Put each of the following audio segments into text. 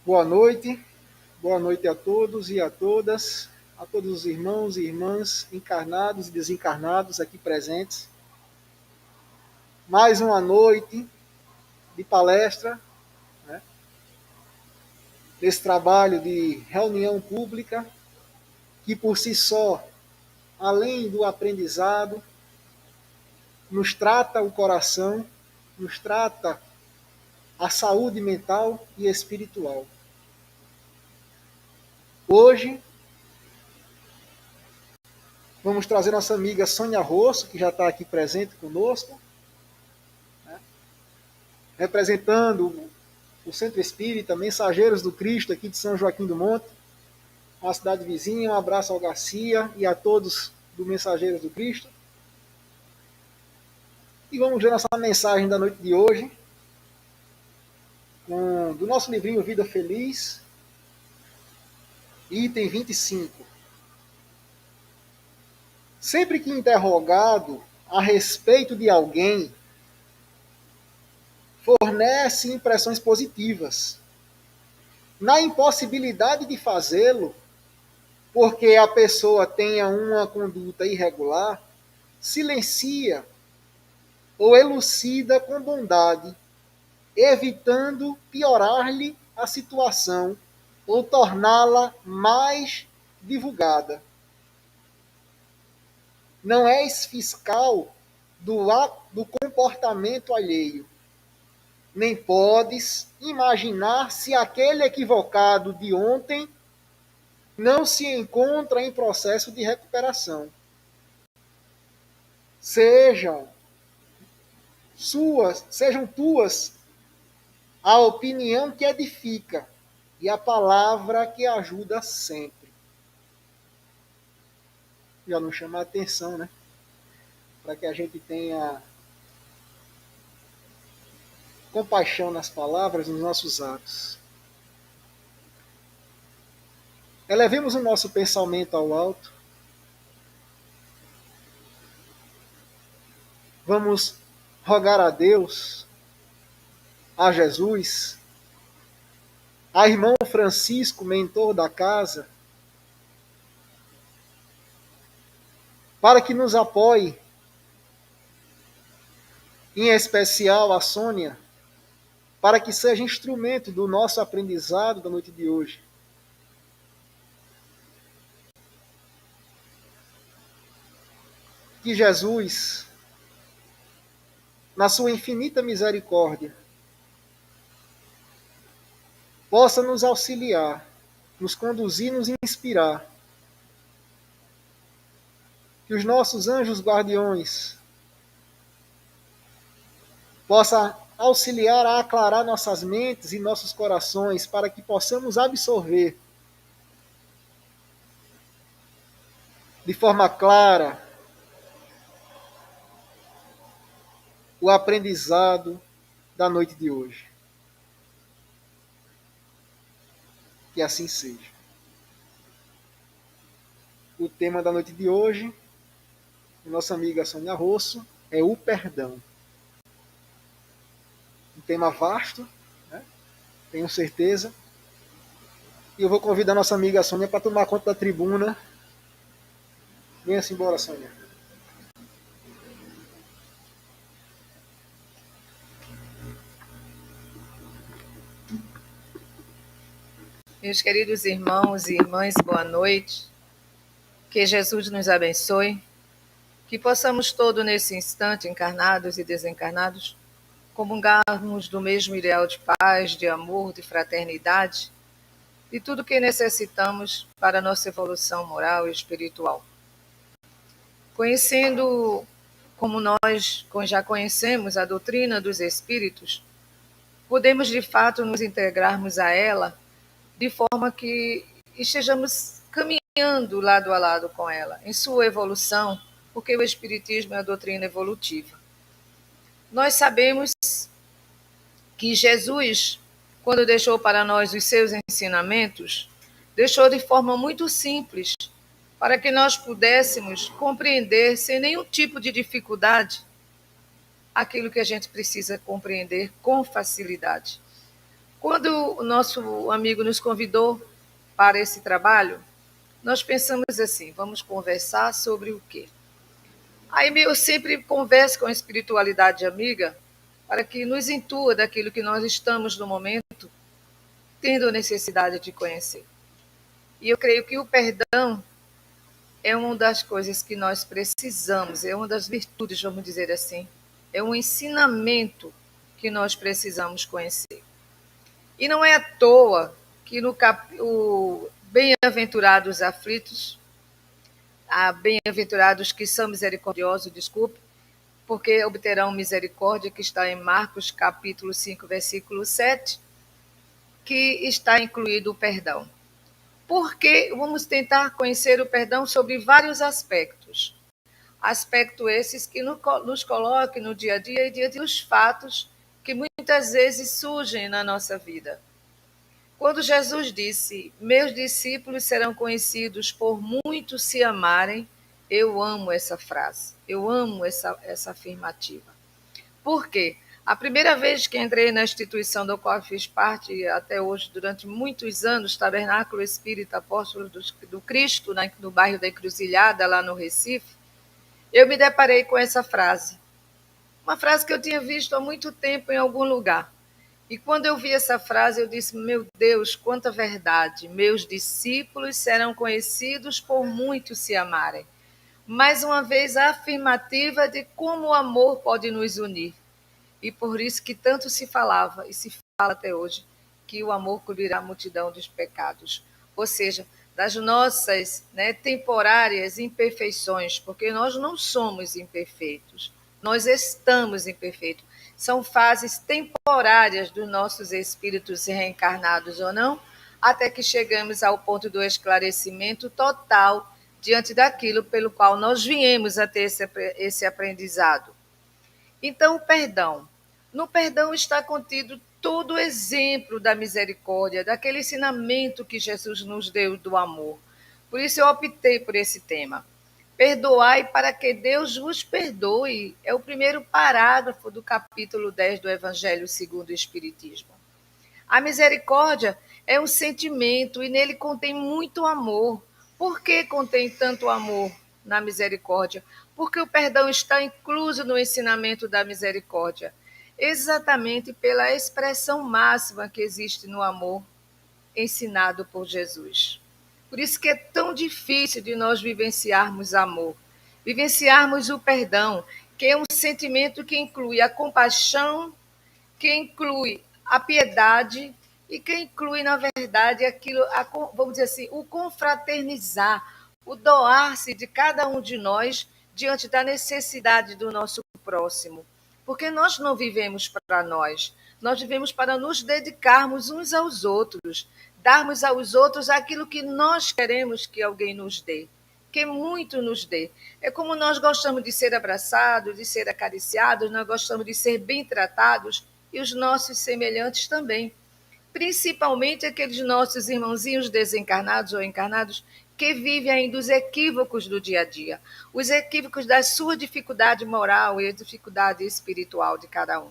boa noite a todos e a todos os irmãos e irmãs encarnados e desencarnados aqui presentes. Mais uma noite de palestra, né? Desse trabalho de reunião pública, que por si só, além do aprendizado, nos trata o coração, nos trata a saúde mental e espiritual. Hoje, vamos trazer nossa amiga Sônia Rosso, que já está aqui presente conosco, né? Representando o Centro Espírita Mensageiros do Cristo, aqui de São Joaquim do Monte, a cidade vizinha. Um abraço ao Garcia e a todos do Mensageiros do Cristo. E vamos ver nossa mensagem da noite de hoje, do nosso livrinho Vida Feliz, item 25. Sempre que interrogado a respeito de alguém, fornece impressões positivas. Na impossibilidade de fazê-lo, porque a pessoa tenha uma conduta irregular, silencia ou elucida com bondade, evitando piorar-lhe a situação ou torná-la mais divulgada. Não és fiscal do comportamento alheio, nem podes imaginar se aquele equivocado de ontem não se encontra em processo de recuperação. Sejam tuas a opinião que edifica e a palavra que ajuda sempre. Já não chama a atenção, né? Para que a gente tenha compaixão nas palavras e nos nossos atos. Elevemos o nosso pensamento ao alto. Vamos rogar a Deus, a Jesus, a irmão Francisco, mentor da casa, para que nos apoie, em especial a Sônia, para que seja instrumento do nosso aprendizado da noite de hoje. Que Jesus, na sua infinita misericórdia, possa nos auxiliar, nos conduzir, nos inspirar. Que os nossos anjos guardiões possam auxiliar a aclarar nossas mentes e nossos corações para que possamos absorver de forma clara o aprendizado da noite de hoje. Que assim seja. O tema da noite de hoje, nossa amiga Sônia Rosso, é o perdão. Um tema vasto, né? Tenho certeza. E eu vou convidar nossa amiga Sônia para tomar conta da tribuna. Venha-se embora, Sônia. Meus queridos irmãos e irmãs, boa noite. Que Jesus nos abençoe. Que possamos todos nesse instante, encarnados e desencarnados, comungarmos do mesmo ideal de paz, de amor, de fraternidade, de tudo que necessitamos para a nossa evolução moral e espiritual. Conhecendo, como nós já conhecemos, a doutrina dos Espíritos, podemos de fato nos integrarmos a ela de forma que estejamos caminhando lado a lado com ela, em sua evolução, porque o Espiritismo é a doutrina evolutiva. Nós sabemos que Jesus, quando deixou para nós os seus ensinamentos, deixou de forma muito simples, para que nós pudéssemos compreender sem nenhum tipo de dificuldade aquilo que a gente precisa compreender com facilidade. Quando o nosso amigo nos convidou para esse trabalho, nós pensamos assim: vamos conversar sobre o quê? Aí eu sempre converso com a espiritualidade amiga para que nos intua daquilo que nós estamos no momento tendo necessidade de conhecer. E eu creio que o perdão é uma das coisas que nós precisamos, é uma das virtudes, vamos dizer assim, é um ensinamento que nós precisamos conhecer. E não é à toa que no o Bem-aventurados aflitos, bem-aventurados que são misericordiosos, desculpe, porque obterão misericórdia, que está em Marcos capítulo 5, versículo 7, que está incluído o perdão. Porque vamos tentar conhecer o perdão sobre vários aspectos. Aspectos esses que nos colocam no dia a dia e diante dos fatos que muitas vezes surgem na nossa vida. Quando Jesus disse: meus discípulos serão conhecidos por muito se amarem, eu amo essa frase, eu amo essa afirmativa. Por quê? A primeira vez que entrei na instituição da qual fiz parte até hoje, durante muitos anos, Tabernáculo Espírita Apóstolo do Cristo, no bairro da Encruzilhada, lá no Recife, eu me deparei com essa frase. Uma frase que eu tinha visto há muito tempo em algum lugar. E quando eu vi essa frase, eu disse: meu Deus, quanta verdade! Meus discípulos serão conhecidos por muito se amarem. Mais uma vez, a afirmativa de como o amor pode nos unir. E por isso que tanto se falava, e se fala até hoje, que o amor cobrirá a multidão dos pecados. Ou seja, das nossas temporárias imperfeições, porque nós não somos imperfeitos, nós estamos imperfeitos. São fases temporárias dos nossos espíritos reencarnados ou não, até que chegamos ao ponto do esclarecimento total diante daquilo pelo qual nós viemos a ter esse aprendizado. Então, o perdão. No perdão está contido todo o exemplo da misericórdia, daquele ensinamento que Jesus nos deu do amor. Por isso eu optei por esse tema. Perdoai para que Deus vos perdoe. É o primeiro parágrafo do capítulo 10 do Evangelho segundo o Espiritismo. A misericórdia é um sentimento e nele contém muito amor. Por que contém tanto amor na misericórdia? Porque o perdão está incluso no ensinamento da misericórdia, exatamente pela expressão máxima que existe no amor ensinado por Jesus. Por isso que é tão difícil de nós vivenciarmos amor, vivenciarmos o perdão, que é um sentimento que inclui a compaixão, que inclui a piedade e que inclui, na verdade, aquilo, vamos dizer assim, o confraternizar, o doar-se de cada um de nós diante da necessidade do nosso próximo. Porque nós não vivemos para nós vivemos para nos dedicarmos uns aos outros, darmos aos outros aquilo que nós queremos que alguém nos dê, que muito nos dê. É como nós gostamos de ser abraçados, de ser acariciados, nós gostamos de ser bem tratados, e os nossos semelhantes também. Principalmente aqueles nossos irmãozinhos desencarnados ou encarnados que vivem ainda os equívocos do dia a dia, os equívocos da sua dificuldade moral e a dificuldade espiritual de cada um.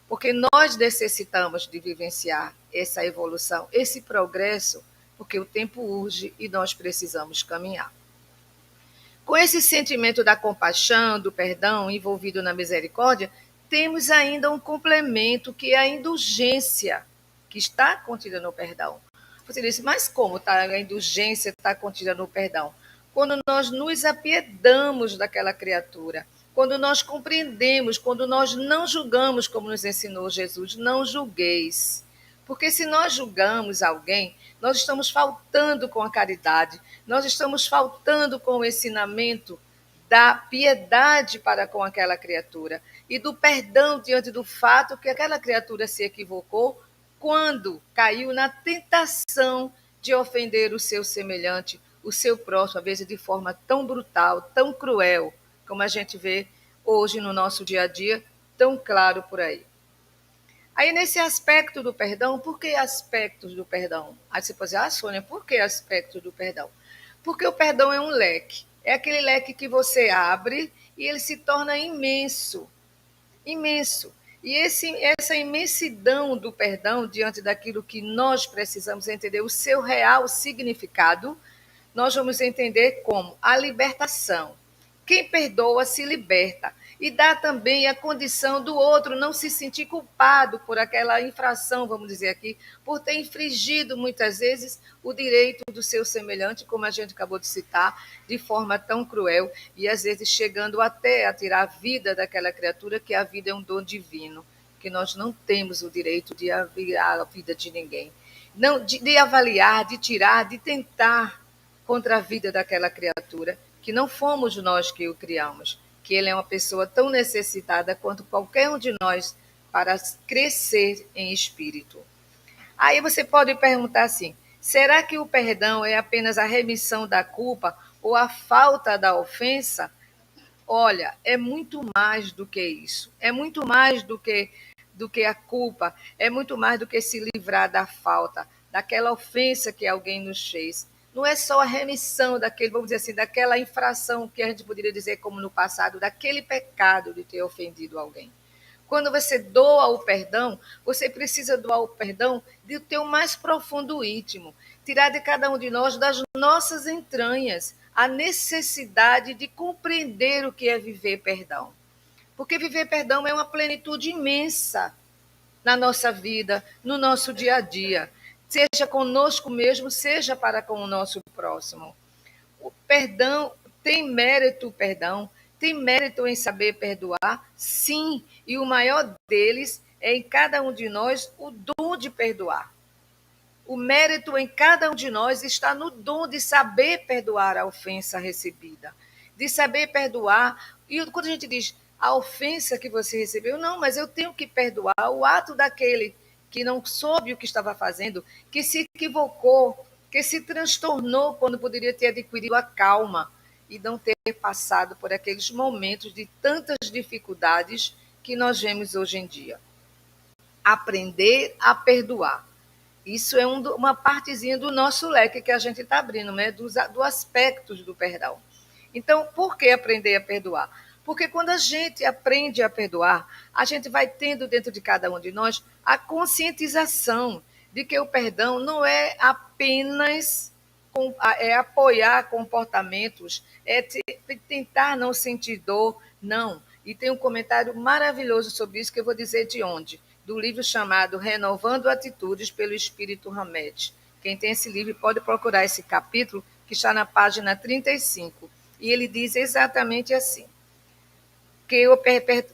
Porque nós necessitamos de vivenciar essa evolução, esse progresso, porque o tempo urge e nós precisamos caminhar. Com esse sentimento da compaixão, do perdão envolvido na misericórdia, temos ainda um complemento que é a indulgência, que está contida no perdão. Você disse, mas como a indulgência está contida no perdão? Quando nós nos apiedamos daquela criatura, quando nós compreendemos, quando nós não julgamos, como nos ensinou Jesus, não julgueis. Porque se nós julgamos alguém, nós estamos faltando com a caridade, nós estamos faltando com o ensinamento da piedade para com aquela criatura e do perdão diante do fato que aquela criatura se equivocou quando caiu na tentação de ofender o seu semelhante, o seu próximo, às vezes de forma tão brutal, tão cruel, como a gente vê hoje no nosso dia a dia, tão claro por aí. Aí, nesse aspecto do perdão, por que aspectos do perdão? Aí você pode dizer, Sônia, por que aspectos do perdão? Porque o perdão é um leque. É aquele leque que você abre e ele se torna imenso. Imenso. E essa imensidão do perdão diante daquilo que nós precisamos entender, o seu real significado, nós vamos entender como a libertação. Quem perdoa se liberta e dá também a condição do outro não se sentir culpado por aquela infração, vamos dizer aqui, por ter infringido muitas vezes o direito do seu semelhante, como a gente acabou de citar, de forma tão cruel e às vezes chegando até a tirar a vida daquela criatura, que a vida é um dom divino, que nós não temos o direito de avaliar a vida de ninguém. Não, de avaliar, de tirar, de tentar contra a vida daquela criatura, que não fomos nós que o criamos, que ele é uma pessoa tão necessitada quanto qualquer um de nós para crescer em espírito. Aí você pode perguntar assim: será que o perdão é apenas a remissão da culpa ou a falta da ofensa? Olha, é muito mais do que isso. É muito mais do que a culpa, é muito mais do que se livrar da falta, daquela ofensa que alguém nos fez. Não é só a remissão daquele, vamos dizer assim, daquela infração que a gente poderia dizer como no passado, daquele pecado de ter ofendido alguém. Quando você doa o perdão, você precisa doar o perdão do teu mais profundo íntimo, tirar de cada um de nós, das nossas entranhas, a necessidade de compreender o que é viver perdão. Porque viver perdão é uma plenitude imensa na nossa vida, no nosso dia a dia, seja conosco mesmo, seja para com o nosso próximo. O perdão tem mérito em saber perdoar, sim, e o maior deles é em cada um de nós o dom de perdoar. O mérito em cada um de nós está no dom de saber perdoar a ofensa recebida, de saber perdoar. E quando a gente diz a ofensa que você recebeu, não, mas eu tenho que perdoar o ato daquele que não soube o que estava fazendo, que se equivocou, que se transtornou quando poderia ter adquirido a calma e não ter passado por aqueles momentos de tantas dificuldades que nós vemos hoje em dia. Aprender a perdoar. Isso é uma partezinha do nosso leque que a gente está abrindo, né? Do aspectos do perdão. Então, por que aprender a perdoar? Porque quando a gente aprende a perdoar, a gente vai tendo dentro de cada um de nós a conscientização de que o perdão não é apenas apoiar comportamentos, tentar não sentir dor, não. E tem um comentário maravilhoso sobre isso que eu vou dizer de onde. Do livro chamado Renovando Atitudes, pelo Espírito Hamed. Quem tem esse livro pode procurar esse capítulo, que está na página 35. E ele diz exatamente assim: que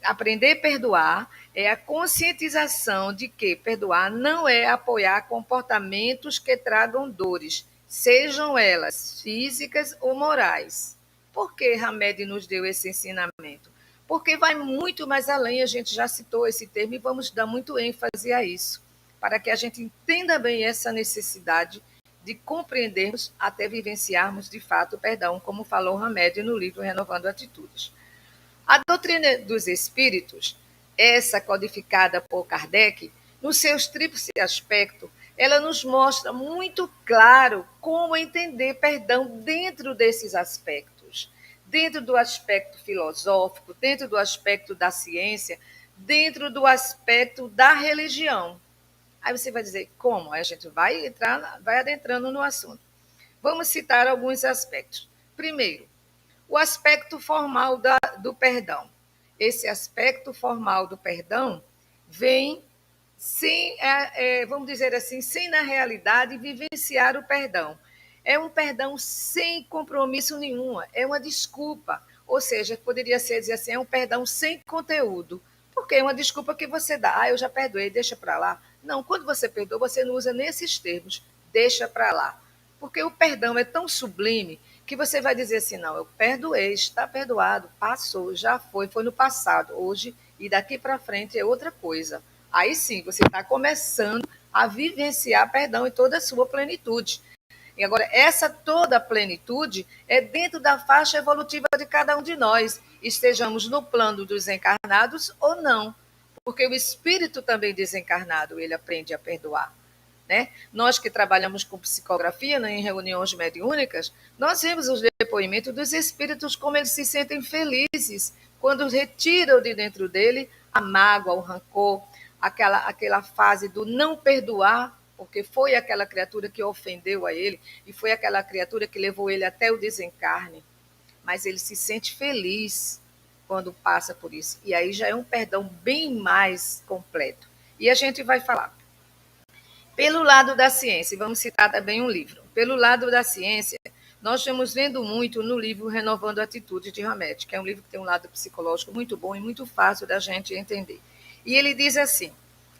aprender a perdoar é a conscientização de que perdoar não é apoiar comportamentos que tragam dores, sejam elas físicas ou morais. Por que Hamed nos deu esse ensinamento? Porque vai muito mais além, a gente já citou esse termo e vamos dar muito ênfase a isso, para que a gente entenda bem essa necessidade de compreendermos até vivenciarmos de fato o perdão, como falou Hamed no livro Renovando Atitudes. A doutrina dos espíritos, essa codificada por Kardec, nos seus tríplices aspectos, ela nos mostra muito claro como entender perdão dentro desses aspectos. Dentro do aspecto filosófico, dentro do aspecto da ciência, dentro do aspecto da religião. Aí você vai dizer, como? Aí a gente vai adentrando no assunto. Vamos citar alguns aspectos. Primeiro, o aspecto formal do perdão. Esse aspecto formal do perdão vem sem, vamos dizer assim, sem na realidade vivenciar o perdão. É um perdão sem compromisso nenhum, é uma desculpa. Ou seja, poderia ser dizer assim, é um perdão sem conteúdo. Porque é uma desculpa que você dá. Eu já perdoei, deixa para lá. Não, quando você perdoa, você não usa nesses termos, deixa para lá. Porque o perdão é tão sublime que você vai dizer assim, não, eu perdoei, está perdoado, passou, já foi no passado, hoje e daqui para frente é outra coisa. Aí sim, você está começando a vivenciar perdão em toda a sua plenitude. E agora, essa toda a plenitude é dentro da faixa evolutiva de cada um de nós, estejamos no plano dos encarnados ou não, porque o espírito também desencarnado, ele aprende a perdoar. Né? Nós que trabalhamos com psicografia, né, em reuniões mediúnicas, nós vemos os depoimentos dos espíritos como eles se sentem felizes quando retiram de dentro dele a mágoa, o rancor, aquela fase do não perdoar, porque foi aquela criatura que ofendeu a ele e foi aquela criatura que levou ele até o desencarne. Mas ele se sente feliz quando passa por isso. E aí já é um perdão bem mais completo. E a gente vai falar. Pelo lado da ciência, e vamos citar também um livro. Pelo lado da ciência, nós estamos vendo muito no livro Renovando a Atitude de Hamed, que é um livro que tem um lado psicológico muito bom e muito fácil da gente entender. E ele diz assim,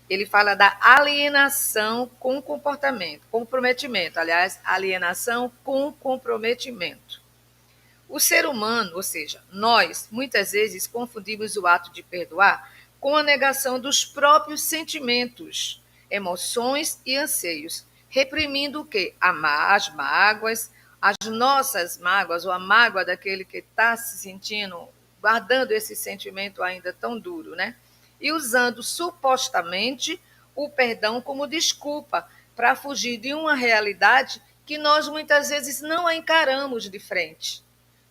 ele fala da alienação com comprometimento, aliás, alienação com comprometimento. O ser humano, ou seja, nós, muitas vezes confundimos o ato de perdoar com a negação dos próprios sentimentos, emoções e anseios, reprimindo o quê? As mágoas, as nossas mágoas, ou a mágoa daquele que está se sentindo, guardando esse sentimento ainda tão duro, né? E usando supostamente o perdão como desculpa para fugir de uma realidade que nós muitas vezes não a encaramos de frente.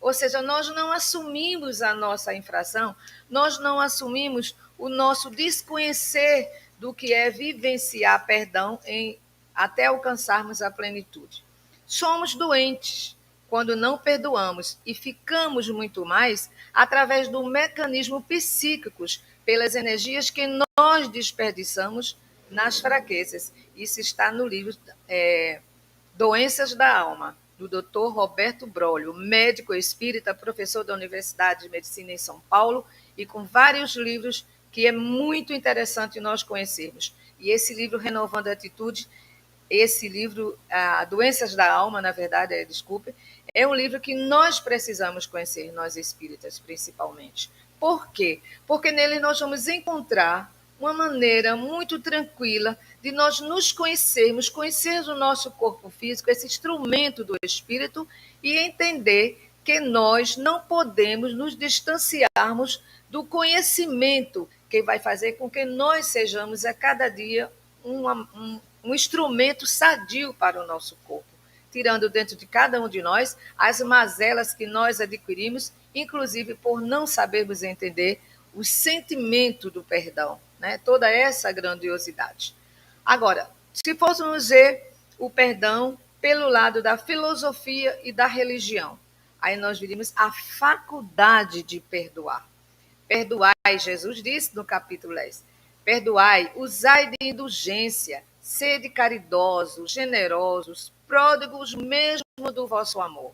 Ou seja, nós não assumimos a nossa infração, nós não assumimos o nosso desconhecer do que é vivenciar perdão até alcançarmos a plenitude. Somos doentes quando não perdoamos e ficamos muito mais através do mecanismo psíquicos, pelas energias que nós desperdiçamos nas fraquezas. Isso está no livro Doenças da Alma, do Dr. Roberto Broglio, médico espírita, professor da Universidade de Medicina em São Paulo, e com vários livros que é muito interessante nós conhecermos. E esse livro, Renovando a Atitude, esse livro, Doenças da Alma, na verdade, desculpe, é um livro que nós precisamos conhecer, nós espíritas, principalmente. Por quê? Porque nele nós vamos encontrar uma maneira muito tranquila de nós nos conhecermos, conhecer o nosso corpo físico, esse instrumento do espírito, e entender que nós não podemos nos distanciarmos do conhecimento que vai fazer com que nós sejamos a cada dia um instrumento sadio para o nosso corpo, tirando dentro de cada um de nós as mazelas que nós adquirimos, inclusive por não sabermos entender o sentimento do perdão, né? Toda essa grandiosidade. Agora, se fôssemos ver o perdão pelo lado da filosofia e da religião, aí nós diríamos a faculdade de perdoar. Perdoai, Jesus disse no capítulo 10, perdoai, usai de indulgência, sede caridosos, generosos, pródigos mesmo do vosso amor.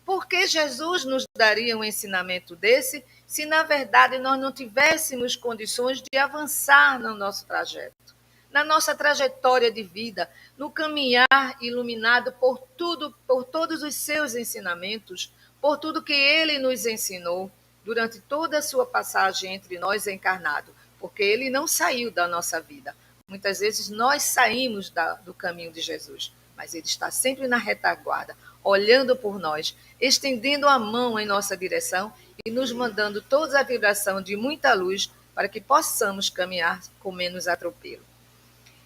Por que Jesus nos daria um ensinamento desse se, na verdade, nós não tivéssemos condições de avançar no nosso trajeto, na nossa trajetória de vida, no caminhar iluminado por todos os seus ensinamentos, por tudo que ele nos ensinou durante toda a sua passagem entre nós encarnado, porque ele não saiu da nossa vida. Muitas vezes nós saímos do caminho de Jesus, mas ele está sempre na retaguarda, olhando por nós, estendendo a mão em nossa direção e nos mandando toda a vibração de muita luz para que possamos caminhar com menos atropelo.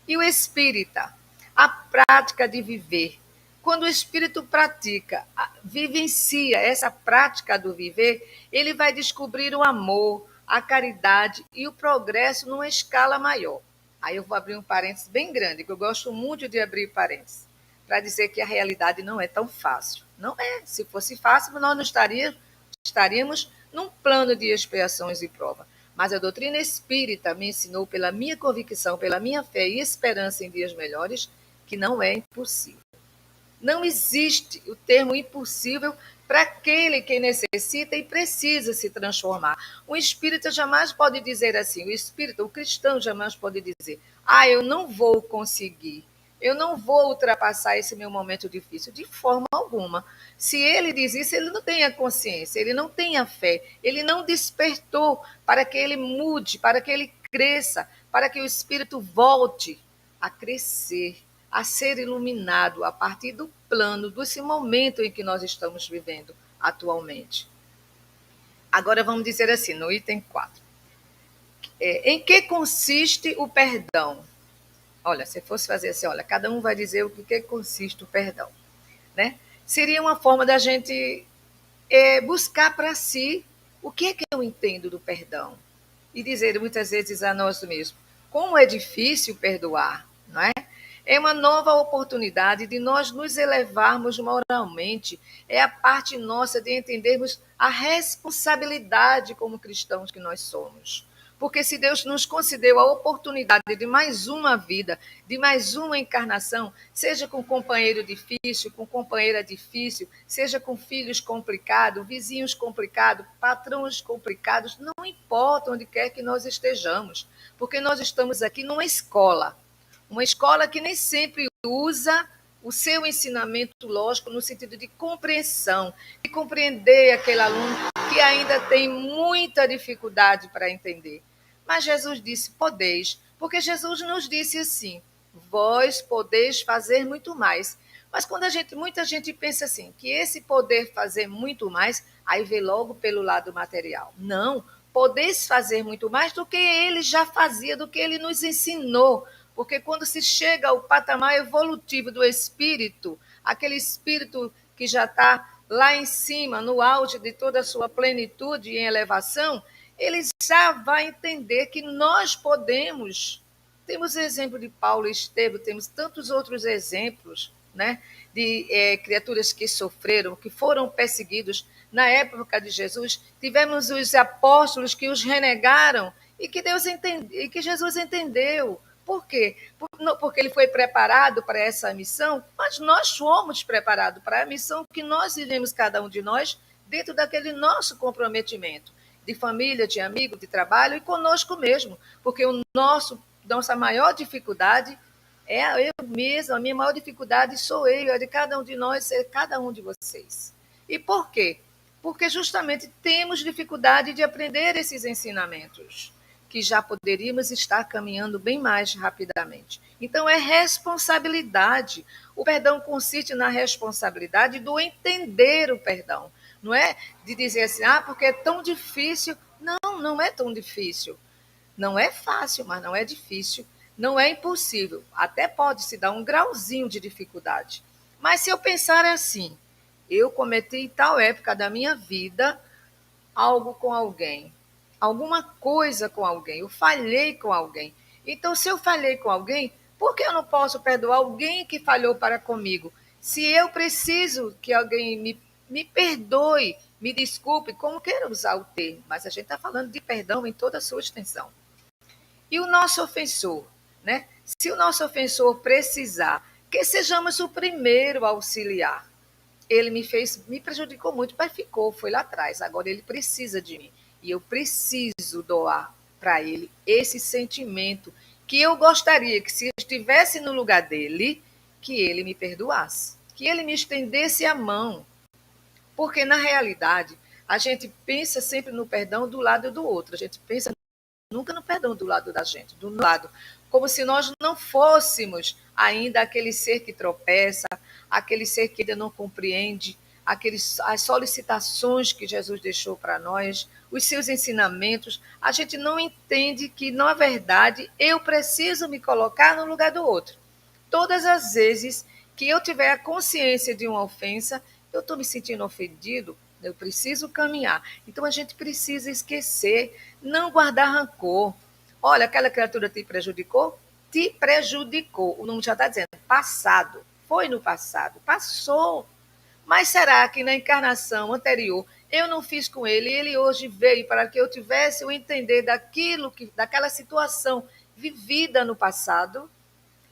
E o espírita, a prática de viver. Quando o espírito pratica, vivencia essa prática do viver, ele vai descobrir o amor, a caridade e o progresso numa escala maior. Aí eu vou abrir um parênteses bem grande, que eu gosto muito de abrir parênteses, para dizer que a realidade não é tão fácil. Não é. Se fosse fácil, nós não estaríamos num plano de expiações e prova. Mas a doutrina espírita me ensinou, pela minha convicção, pela minha fé e esperança em dias melhores, que não é impossível. Não existe o termo impossível para aquele que necessita e precisa se transformar. O espírita jamais pode dizer assim, o cristão jamais pode dizer, eu não vou conseguir, eu não vou ultrapassar esse meu momento difícil, de forma alguma. Se ele diz isso, ele não tem a consciência, ele não tem a fé, ele não despertou para que ele mude, para que ele cresça, para que o espírito volte a crescer, a ser iluminado a partir do plano, desse momento em que nós estamos vivendo atualmente. Agora vamos dizer assim, no item 4. Em que consiste o perdão? Olha, se fosse fazer assim, cada um vai dizer o que consiste o perdão, né? Seria uma forma da gente buscar para si o que é que eu entendo do perdão. e dizer muitas vezes a nós mesmos, como é difícil perdoar, não é? É uma nova oportunidade de nós nos elevarmos moralmente. É a parte nossa de entendermos a responsabilidade como cristãos que nós somos. Porque se Deus nos concedeu a oportunidade de mais uma vida, de mais uma encarnação, seja com companheiro difícil, com companheira difícil, seja com filhos complicados, vizinhos complicados, patrões complicados, não importa onde quer que nós estejamos, porque nós estamos aqui numa escola. Uma escola que nem sempre usa o seu ensinamento lógico no sentido de compreensão, de compreender aquele aluno que ainda tem muita dificuldade para entender. Mas Jesus disse: podeis, porque Jesus nos disse assim: vós podeis fazer muito mais. Mas quando muita gente pensa assim, que esse poder fazer muito mais, aí vê logo pelo lado material. Não, podeis fazer muito mais do que ele já fazia, do que ele nos ensinou. Porque quando se chega ao patamar evolutivo do espírito, aquele espírito que já está lá em cima, no auge de toda a sua plenitude e elevação, ele já vai entender que nós podemos. Temos o exemplo de Paulo e Estevão, temos tantos outros exemplos, né, de criaturas que sofreram, que foram perseguidos na época de Jesus. Tivemos os apóstolos que os renegaram e que e que Jesus entendeu. Por quê? Porque ele foi preparado para essa missão, mas nós fomos preparados para a missão que nós vivemos, cada um de nós, dentro daquele nosso comprometimento de família, de amigo, de trabalho e conosco mesmo, porque nossa maior dificuldade é eu mesmo, a minha maior dificuldade sou eu, é de cada um de nós, é cada um de vocês. E por quê? Porque justamente temos dificuldade de aprender esses ensinamentos, que já poderíamos estar caminhando bem mais rapidamente. Então, é responsabilidade. O perdão consiste na responsabilidade do entender o perdão. Não é de dizer assim, porque é tão difícil. Não, não é tão difícil. Não é fácil, mas não é difícil. Não é impossível. Até pode se dar um grauzinho de dificuldade. Mas se eu pensar assim, eu cometi em tal época da minha vida algo com alguém, alguma coisa com alguém, eu falhei com alguém. Então, se eu falhei com alguém, por que eu não posso perdoar alguém que falhou para comigo? Se eu preciso que alguém me perdoe, me desculpe, como queira usar o termo, mas a gente está falando de perdão em toda a sua extensão. E o nosso ofensor, né? Se o nosso ofensor precisar, que sejamos o primeiro a auxiliar. Ele me prejudicou muito, mas foi lá atrás. Agora ele precisa de mim. E eu preciso doar para ele esse sentimento que eu gostaria que, se eu estivesse no lugar dele, que ele me perdoasse, que ele me estendesse a mão. Porque, na realidade, a gente pensa sempre no perdão do lado do outro. A gente pensa nunca no perdão do lado da gente, do lado. Como se nós não fôssemos ainda aquele ser que tropeça, aquele ser que ainda não compreende, as solicitações que Jesus deixou para nós, os seus ensinamentos. A gente não entende que, na verdade, eu preciso me colocar no lugar do outro. Todas as vezes que eu tiver a consciência de uma ofensa, eu estou me sentindo ofendido, eu preciso caminhar. Então a gente precisa esquecer, não guardar rancor. Olha, aquela criatura te prejudicou? Te prejudicou. O nome já está dizendo, passado. Foi no passado, passou. Mas será que na encarnação anterior eu não fiz com ele e ele hoje veio para que eu tivesse o entender daquela situação vivida no passado?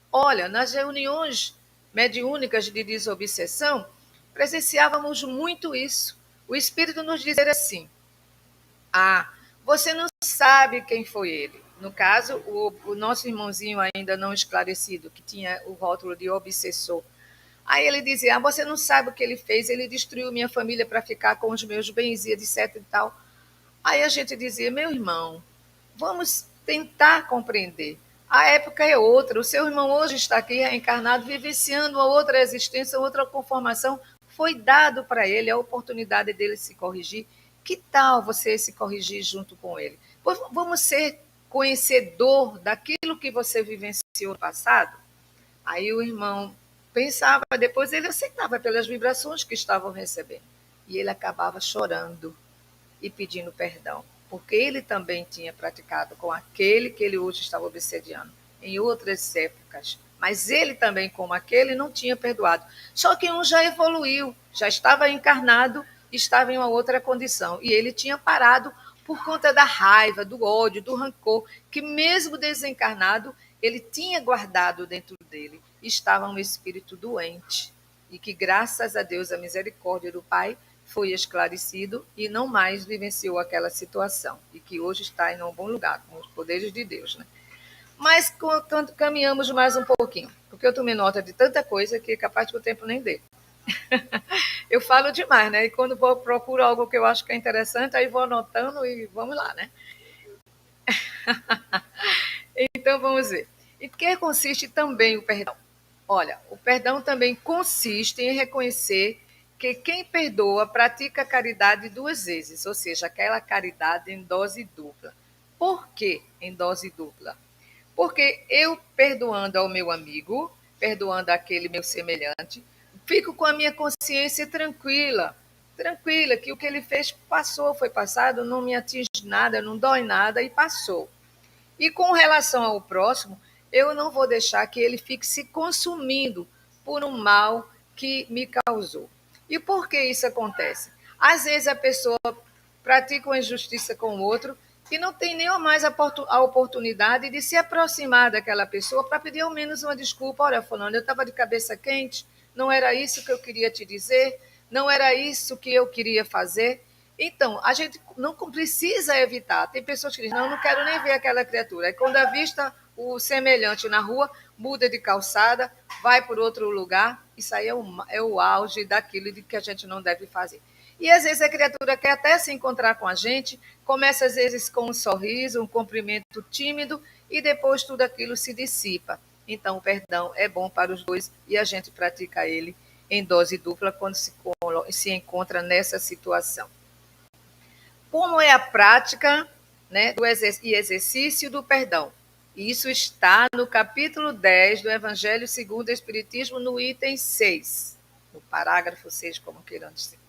Olha, nas reuniões mediúnicas de desobsessão, presenciávamos muito isso. O Espírito nos dizer assim, você não sabe quem foi ele. No caso, o nosso irmãozinho ainda não esclarecido, que tinha o rótulo de obsessor. Aí ele dizia, você não sabe o que ele fez, ele destruiu minha família para ficar com os meus bens e etc e tal. Aí a gente dizia, meu irmão, vamos tentar compreender. A época é outra, o seu irmão hoje está aqui reencarnado, vivenciando uma outra existência, outra conformação. Foi dado para ele a oportunidade dele se corrigir. Que tal você se corrigir junto com ele? Vamos ser conhecedor daquilo que você vivenciou no passado? Aí o irmão pensava, depois ele aceitava pelas vibrações que estavam recebendo. E ele acabava chorando e pedindo perdão. porque ele também tinha praticado com aquele que ele hoje estava obsediando, em outras épocas. Mas ele também, como aquele, não tinha perdoado. Só que um já evoluiu, já estava encarnado, estava em uma outra condição. E ele tinha parado por conta da raiva, do ódio, do rancor, que mesmo desencarnado, ele tinha guardado dentro dele. Estava um espírito doente. E que, graças a Deus, a misericórdia do Pai, foi esclarecido e não mais vivenciou aquela situação. E que hoje está em um bom lugar, com os poderes de Deus, né? Mas caminhamos mais um pouquinho, porque eu tomei nota de tanta coisa que é capaz que o tempo nem dê. Eu falo demais, né? E quando vou procuro algo que eu acho que é interessante, aí vou anotando e vamos lá, né? Então vamos ver. E que consiste também o perdão? Olha, o perdão também consiste em reconhecer que quem perdoa pratica a caridade duas vezes, ou seja, aquela caridade em dose dupla. Por que em dose dupla? Porque eu, perdoando ao meu amigo, perdoando aquele meu semelhante, fico com a minha consciência tranquila, tranquila, que o que ele fez passou, foi passado, não me atinge nada, não dói nada e passou. E com relação ao próximo, eu não vou deixar que ele fique se consumindo por um mal que me causou. E por que isso acontece? Às vezes a pessoa pratica uma injustiça com o outro e não tem nem mais a oportunidade de se aproximar daquela pessoa para pedir ao menos uma desculpa. Olha, fulano, eu estava de cabeça quente, não era isso que eu queria te dizer, não era isso que eu queria fazer. Então, a gente não precisa evitar. Tem pessoas que dizem, não, não quero nem ver aquela criatura. Aí, quando avista o semelhante na rua, muda de calçada, vai por outro lugar. Isso aí é o auge daquilo de que a gente não deve fazer. E, às vezes, a criatura quer até se encontrar com a gente, começa, às vezes, com um sorriso, um cumprimento tímido, e depois tudo aquilo se dissipa. Então, o perdão é bom para os dois e a gente pratica ele em dose dupla quando se encontra nessa situação. Como é a prática, né, e exercício do perdão? Isso está no capítulo 10 do Evangelho segundo o Espiritismo, no item 6, no parágrafo 6, como queiram dizer.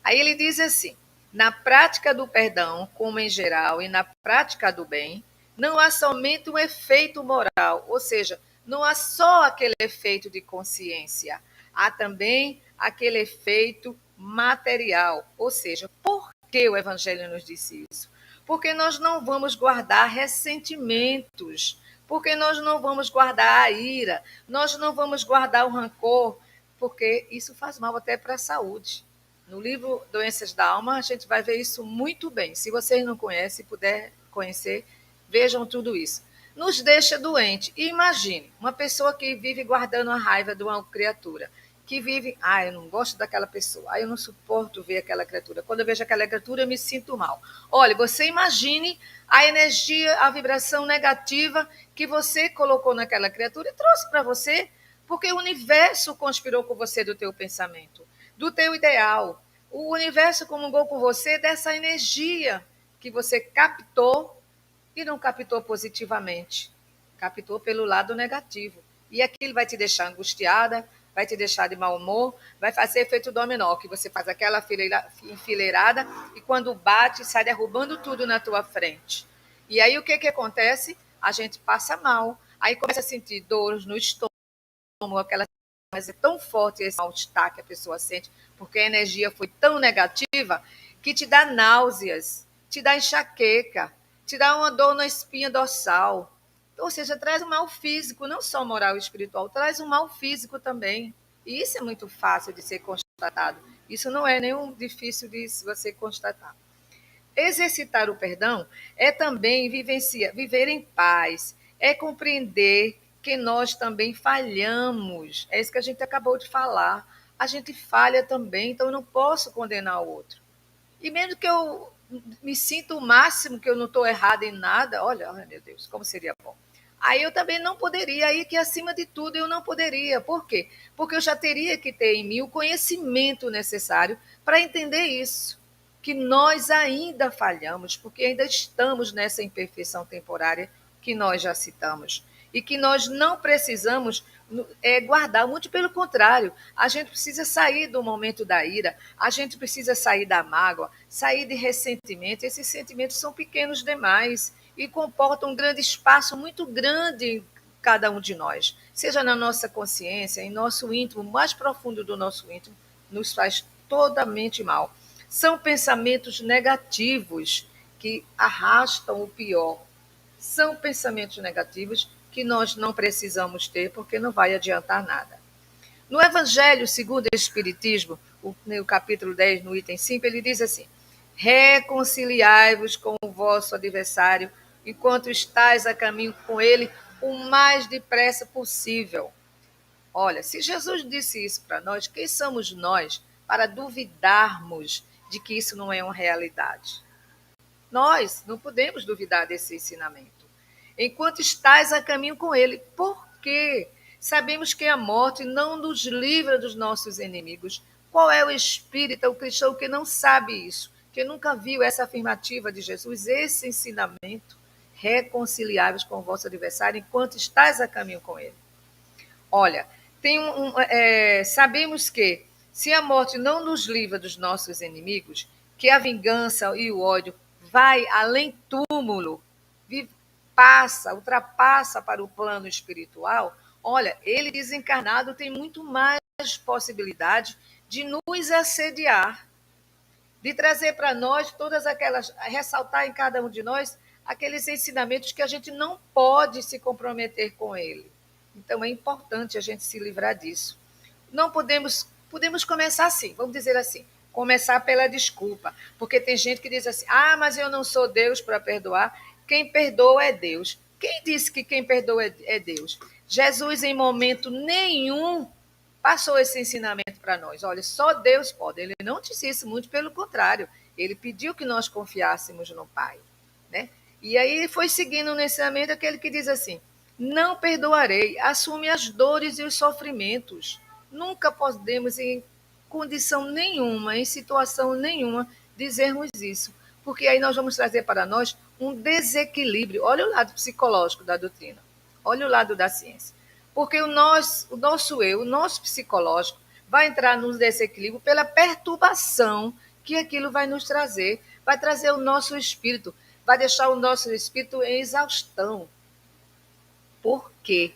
Aí ele diz assim: na prática do perdão, como em geral, e na prática do bem, não há somente um efeito moral, ou seja, não há só aquele efeito de consciência, há também aquele efeito material, ou seja, por que o Evangelho nos disse isso? Porque nós não vamos guardar ressentimentos, porque nós não vamos guardar a ira, nós não vamos guardar o rancor, porque isso faz mal até para a saúde. No livro Doenças da Alma, a gente vai ver isso muito bem. Se vocês não conhecem, puder conhecer, vejam tudo isso. Nos deixa doente. E imagine, uma pessoa que vive guardando a raiva de uma criatura, que vive, eu não gosto daquela pessoa, eu não suporto ver aquela criatura. Quando eu vejo aquela criatura, eu me sinto mal. Olha, você imagine a energia, a vibração negativa que você colocou naquela criatura e trouxe para você, porque o universo conspirou com você do teu pensamento, do teu ideal. O universo comungou com você dessa energia que você captou e não captou positivamente. Captou pelo lado negativo. E aquilo vai te deixar angustiada, vai te deixar de mau humor, vai fazer efeito dominó, que você faz aquela enfileirada e quando bate, sai derrubando tudo na tua frente. E aí o que acontece? A gente passa mal, aí começa a sentir dores no estômago, aquela mas é tão forte esse mal-estar que a pessoa sente, porque a energia foi tão negativa, que te dá náuseas, te dá enxaqueca, te dá uma dor na espinha dorsal. Ou seja, traz um mal físico, não só moral e espiritual, traz um mal físico também. E isso é muito fácil de ser constatado. Isso não é nenhum difícil de você constatar. Exercitar o perdão é também viver em paz, é compreender que nós também falhamos. É isso que a gente acabou de falar. A gente falha também, então eu não posso condenar o outro. E mesmo que eu me sinta o máximo que eu não estou errada em nada, olha, meu Deus, como seria bom. Aí eu também não poderia, aí que acima de tudo eu não poderia. Por quê? Porque eu já teria que ter em mim o conhecimento necessário para entender isso. Que nós ainda falhamos, porque ainda estamos nessa imperfeição temporária que nós já citamos. E que nós não precisamos guardar, muito pelo contrário, a gente precisa sair do momento da ira, a gente precisa sair da mágoa, sair de ressentimento. Esses sentimentos são pequenos demais e comportam um grande espaço muito grande em cada um de nós, seja na nossa consciência, em nosso íntimo, mais profundo do nosso íntimo, nos faz totalmente mal. São pensamentos negativos que arrastam o pior. São pensamentos negativos que nós não precisamos ter, porque não vai adiantar nada. No Evangelho segundo o Espiritismo, no capítulo 10, no item 5, ele diz assim: reconciliai-vos com o vosso adversário, enquanto estáis a caminho com ele, o mais depressa possível. Olha, se Jesus disse isso para nós, quem somos nós para duvidarmos de que isso não é uma realidade? Nós não podemos duvidar desse ensinamento. Enquanto estás a caminho com ele. Por quê? Sabemos que a morte não nos livra dos nossos inimigos. Qual é o espírita, o cristão que não sabe isso, que nunca viu essa afirmativa de Jesus, esse ensinamento? Reconciliáveis com o vosso adversário enquanto estás a caminho com ele. Olha, sabemos que se a morte não nos livra dos nossos inimigos, que a vingança e o ódio vai além túmulo, ultrapassa para o plano espiritual. Olha, ele desencarnado tem muito mais possibilidade de nos assediar, de trazer para nós todas aquelas, ressaltar em cada um de nós aqueles ensinamentos que a gente não pode se comprometer com ele. Então é importante a gente se livrar disso. Não podemos começar assim, vamos dizer assim, começar pela desculpa, porque tem gente que diz assim: ah, mas eu não sou Deus para perdoar. Quem perdoa é Deus. Quem disse que quem perdoa é Deus? Jesus, em momento nenhum, passou esse ensinamento para nós. Olha, só Deus pode. Ele não disse isso, muito pelo contrário. Ele pediu que nós confiássemos no Pai, né? E aí foi seguindo no ensinamento aquele que diz assim: não perdoarei, assume as dores e os sofrimentos. Nunca podemos, em condição nenhuma, em situação nenhuma, dizermos isso, porque aí nós vamos trazer para nós um desequilíbrio. Olha o lado psicológico da doutrina, olha o lado da ciência. Porque o nosso eu, o nosso psicológico, vai entrar num desequilíbrio pela perturbação que aquilo vai nos trazer, vai trazer o nosso espírito, vai deixar o nosso espírito em exaustão. Por quê?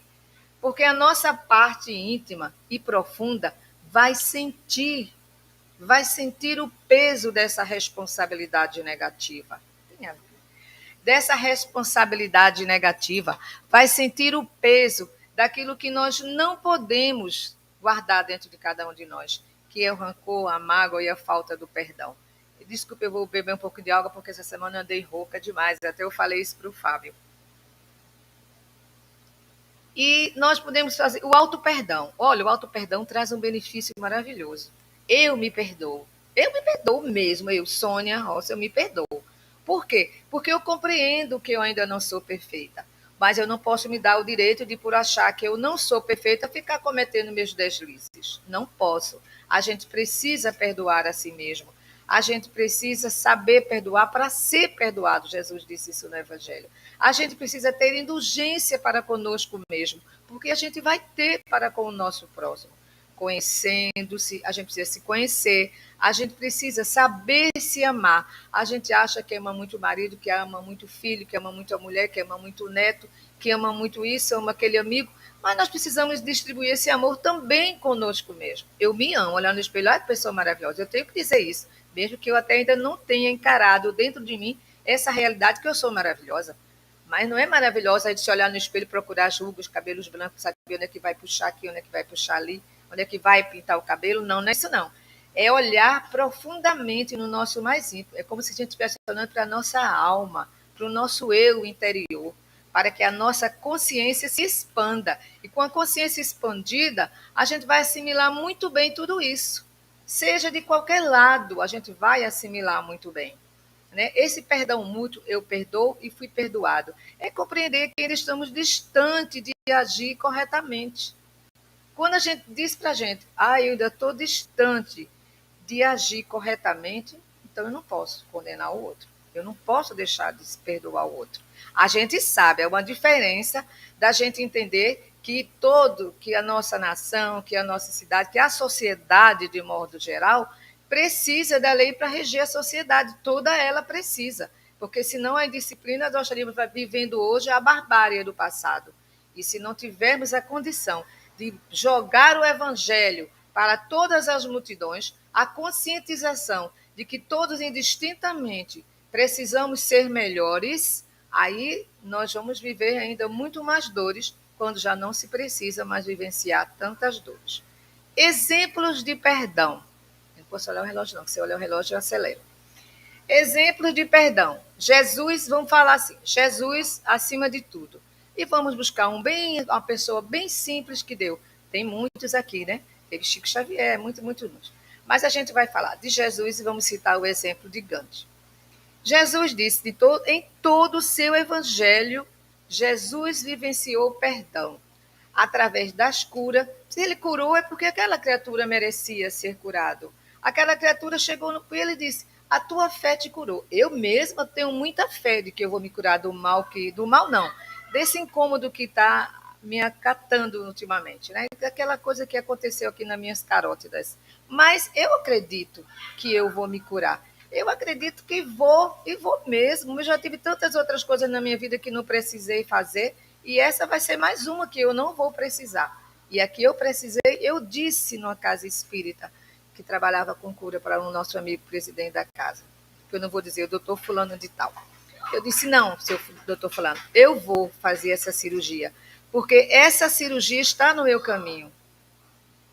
Porque a nossa parte íntima e profunda vai sentir o peso dessa responsabilidade negativa. Dessa responsabilidade negativa, vai sentir o peso daquilo que nós não podemos guardar dentro de cada um de nós, que é o rancor, a mágoa e a falta do perdão. Desculpe, eu vou beber um pouco de água, porque essa semana eu andei rouca demais, até eu falei isso para o Fábio. E nós podemos fazer o auto-perdão. Olha, o auto-perdão traz um benefício maravilhoso. Eu me perdoo. Eu me perdoo mesmo, eu, Sônia Rosa, eu me perdoo. Por quê? Porque eu compreendo que eu ainda não sou perfeita. Mas eu não posso me dar o direito de, por achar que eu não sou perfeita, ficar cometendo meus deslizes. Não posso. A gente precisa perdoar a si mesmo. A gente precisa saber perdoar para ser perdoado. Jesus disse isso no Evangelho. A gente precisa ter indulgência para conosco mesmo, porque a gente vai ter para com o nosso próximo. Conhecendo-se, a gente precisa se conhecer, a gente precisa saber se amar. A gente acha que ama muito o marido, que ama muito o filho, que ama muito a mulher, que ama muito o neto, que ama muito isso, ama aquele amigo, mas nós precisamos distribuir esse amor também conosco mesmo. Eu me amo, olhar no espelho, olha que pessoa maravilhosa, eu tenho que dizer isso, mesmo que eu até ainda não tenha encarado dentro de mim essa realidade que eu sou maravilhosa. Mas não é maravilhosa a gente se olhar no espelho e procurar as rugas, cabelos brancos, saber onde é que vai puxar aqui, onde é que vai puxar ali, onde é que vai pintar o cabelo? Não, não é isso não. É olhar profundamente no nosso mais íntimo. É como se a gente estivesse olhando para a nossa alma, para o nosso eu interior, para que a nossa consciência se expanda. E com a consciência expandida, a gente vai assimilar muito bem tudo isso. Seja de qualquer lado, a gente vai assimilar muito bem. Né? Esse perdão mútuo, eu perdoo e fui perdoado, é compreender que ainda estamos distantes de agir corretamente. Quando a gente diz para a gente, eu ainda estou distante de agir corretamente, então eu não posso condenar o outro. Eu não posso deixar de perdoar o outro. A gente sabe, é uma diferença da gente entender que a nossa nação, que a nossa cidade, que a sociedade, de modo geral, precisa da lei para reger a sociedade. Toda ela precisa. Porque senão a indisciplina nós estaríamos vivendo hoje a barbárie do passado. E se não tivermos a condição de jogar o evangelho para todas as multidões, a conscientização de que todos indistintamente precisamos ser melhores, aí nós vamos viver ainda muito mais dores quando já não se precisa mais vivenciar tantas dores. Exemplos de perdão. Não posso olhar o relógio não, porque se eu olhar o relógio eu acelero. Exemplos de perdão. Jesus, vamos falar assim, Jesus acima de tudo. E vamos buscar uma pessoa bem simples que deu. Tem muitos aqui, né? Teve Chico Xavier, muitos. Mas a gente vai falar de Jesus e vamos citar o exemplo de Gandhi. Jesus disse, em todo o seu evangelho, Jesus vivenciou o perdão através das curas. Se ele curou, é porque aquela criatura merecia ser curado. Aquela criatura chegou no ele e disse, a tua fé te curou. Eu mesma tenho muita fé de que eu vou me curar do mal, desse incômodo que está me acatando ultimamente, né? Aquela coisa que aconteceu aqui nas minhas carótidas. Mas eu acredito que eu vou me curar. Eu acredito que vou, e vou mesmo. Eu já tive tantas outras coisas na minha vida que não precisei fazer, e essa vai ser mais uma que eu não vou precisar. E aqui eu precisei, eu disse numa casa espírita, que trabalhava com cura para o nosso amigo presidente da casa, que eu não vou dizer o doutor fulano de tal. Eu disse, não, seu doutor fulano, eu vou fazer essa cirurgia, porque essa cirurgia está no meu caminho.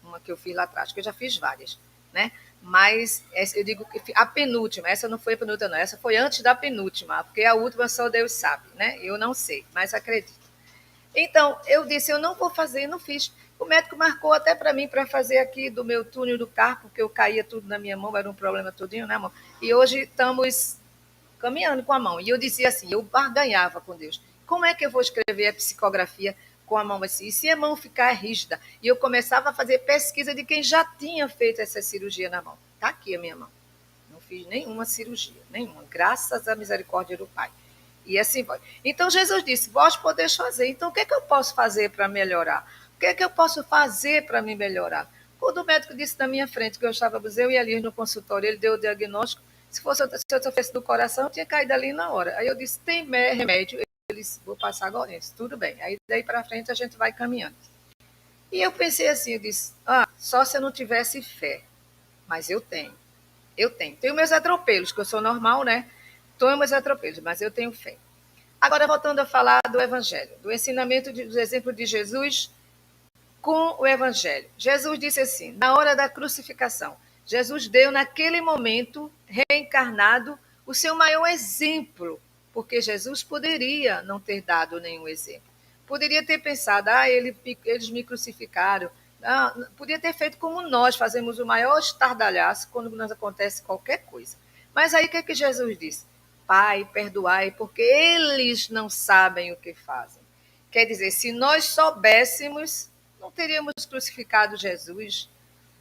Uma que eu fiz lá atrás, que eu já fiz várias, né? Mas eu digo que a penúltima, essa não foi a penúltima, não, essa foi antes da penúltima, porque a última só Deus sabe, né? Eu não sei, mas acredito. Então, eu disse, eu não vou fazer, e não fiz. O médico marcou até para mim para fazer aqui do meu túnel do carro, porque eu caía tudo na minha mão, era um problema todinho, né, amor? E hoje estamos caminhando com a mão. E eu dizia assim, eu barganhava com Deus. Como é que eu vou escrever a psicografia com a mão assim? E se a mão ficar rígida? E eu começava a fazer pesquisa de quem já tinha feito essa cirurgia na mão. Está aqui a minha mão. Não fiz nenhuma cirurgia, nenhuma, graças à misericórdia do Pai. E assim vai. Então Jesus disse, vós podeis fazer. Então o que é que eu posso fazer para melhorar? O que é que eu posso fazer para me melhorar? Quando o médico disse na minha frente que eu estava, eu ia ali no consultório, ele deu o diagnóstico. Se eu tivesse do coração, eu tinha caído ali na hora. Aí eu disse, tem remédio? Ele disse, vou passar agora. Disse, tudo bem. Aí daí para frente a gente vai caminhando. E eu pensei assim, eu disse, só se eu não tivesse fé. Mas eu tenho. Eu tenho. Tenho meus atropelos, que eu sou normal, né? Tenho meus atropelos, mas eu tenho fé. Agora, voltando a falar do Evangelho, do ensinamento, do exemplo de Jesus com o Evangelho. Jesus disse assim, na hora da crucificação, Jesus deu naquele momento, reencarnado, o seu maior exemplo, porque Jesus poderia não ter dado nenhum exemplo. Poderia ter pensado, eles me crucificaram. Podia ter feito como nós fazemos o maior estardalhaço quando nos acontece qualquer coisa. Mas aí o que é que Jesus disse? Pai, perdoai, porque eles não sabem o que fazem. Quer dizer, se nós soubéssemos, não teríamos crucificado Jesus,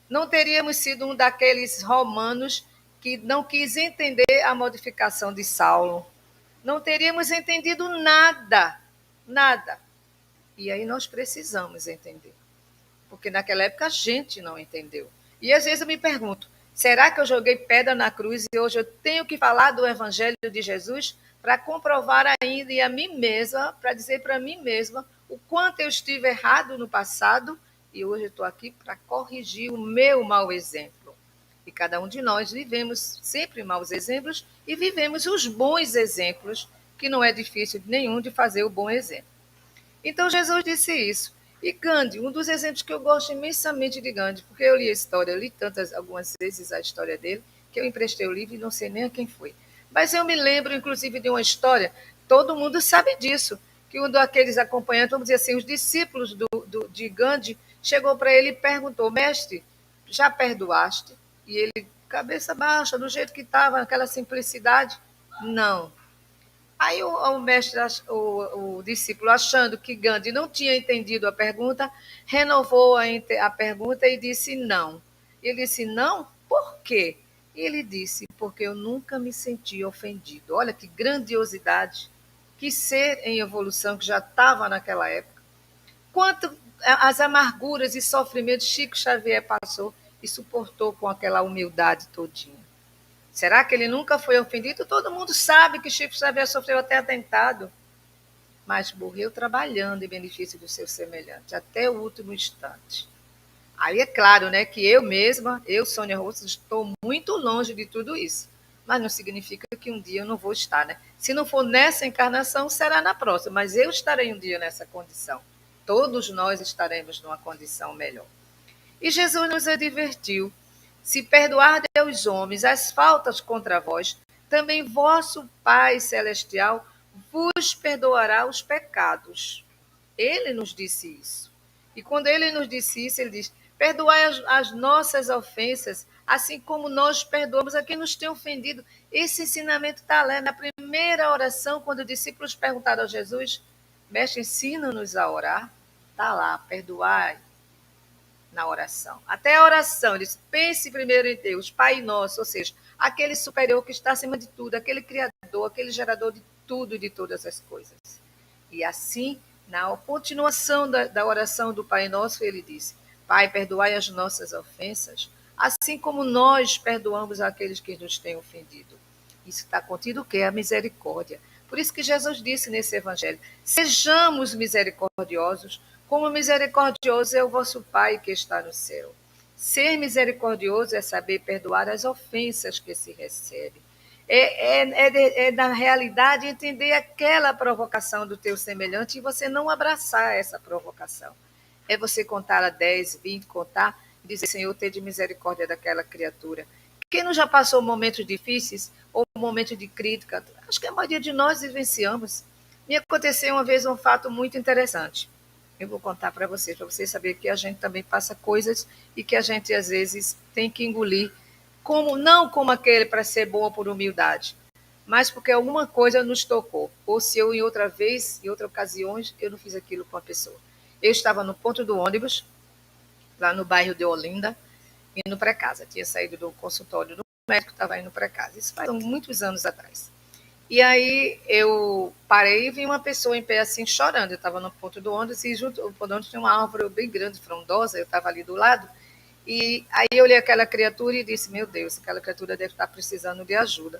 não teríamos sido um daqueles romanos que não quis entender a modificação de Saulo. Não teríamos entendido nada, nada. E aí nós precisamos entender. Porque naquela época a gente não entendeu. E às vezes eu me pergunto, será que eu joguei pedra na cruz e hoje eu tenho que falar do Evangelho de Jesus para comprovar ainda e a mim mesma, para dizer para mim mesma o quanto eu estive errado no passado e hoje eu estou aqui para corrigir o meu mau exemplo. E cada um de nós vivemos sempre maus exemplos e vivemos os bons exemplos, que não é difícil nenhum de fazer o bom exemplo. Então Jesus disse isso. E Gandhi, um dos exemplos que eu gosto imensamente de Gandhi, porque eu li a história, eu li algumas vezes a história dele, que eu emprestei o livro e não sei nem a quem foi. Mas eu me lembro, inclusive, de uma história, todo mundo sabe disso, que um daqueles acompanhantes, vamos dizer assim, os discípulos de Gandhi, chegou para ele e perguntou, mestre, já perdoaste? E ele, cabeça baixa, do jeito que estava, naquela simplicidade, não. Aí o mestre, o discípulo, achando que Gandhi não tinha entendido a pergunta, renovou a pergunta e disse não. Ele disse não? Por quê? E ele disse, porque eu nunca me senti ofendido. Olha que grandiosidade, que ser em evolução que já estava naquela época. Quanto as amarguras e sofrimentos Chico Xavier passou e suportou com aquela humildade todinha. Será que ele nunca foi ofendido? Todo mundo sabe que Chico Xavier sofreu até atentado, mas morreu trabalhando em benefício do seu semelhante, até o último instante. Aí é claro, né, que eu mesma, eu, Sônia Rosa, estou muito longe de tudo isso. Mas não significa que um dia eu não vou estar, né? Se não for nessa encarnação, será na próxima, mas eu estarei um dia nessa condição. Todos nós estaremos numa condição melhor. E Jesus nos advertiu: se perdoardes aos homens as faltas contra vós, também vosso Pai Celestial vos perdoará os pecados. Ele nos disse isso. E quando ele nos disse isso, ele diz: perdoai as nossas ofensas, assim como nós perdoamos a quem nos tem ofendido. Esse ensinamento está lá na primeira oração, quando os discípulos perguntaram a Jesus: mestre, ensina-nos a orar. Está lá, perdoai na oração. Até a oração, ele diz: pense primeiro em Deus, Pai nosso, ou seja, aquele superior que está acima de tudo, aquele criador, aquele gerador de tudo e de todas as coisas. E assim, na continuação da oração do Pai Nosso, ele disse: Pai, perdoai as nossas ofensas, assim como nós perdoamos aqueles que nos têm ofendido. Isso está contido o quê? A misericórdia. Por isso que Jesus disse nesse evangelho: sejamos misericordiosos, como misericordioso é o vosso Pai que está no céu. Ser misericordioso é saber perdoar as ofensas que se recebe. Na realidade, entender aquela provocação do teu semelhante e você não abraçar essa provocação. É você contar a 10, 20, contar e dizer: Senhor, tenha misericórdia daquela criatura. Quem não já passou momentos difíceis ou momentos de crítica? Acho que a maioria de nós vivenciamos. Me aconteceu uma vez um fato muito interessante. Eu vou contar para vocês saberem que a gente também passa coisas e que a gente às vezes tem que engolir, como não como aquele para ser bom por humildade, mas porque alguma coisa nos tocou. Ou se eu em outra vez, em outras ocasiões, eu não fiz aquilo com a pessoa. Eu estava no ponto do ônibus, lá no bairro de Olinda, indo para casa. Tinha saído do consultório do médico, estava indo para casa. Isso faz muitos anos atrás. E aí eu parei e vi uma pessoa em pé assim chorando. Eu estava no ponto do ônibus e junto ao ponto do ônibus tinha uma árvore bem grande, frondosa. Eu estava ali do lado. E aí eu olhei aquela criatura e disse: meu Deus, aquela criatura deve estar precisando de ajuda.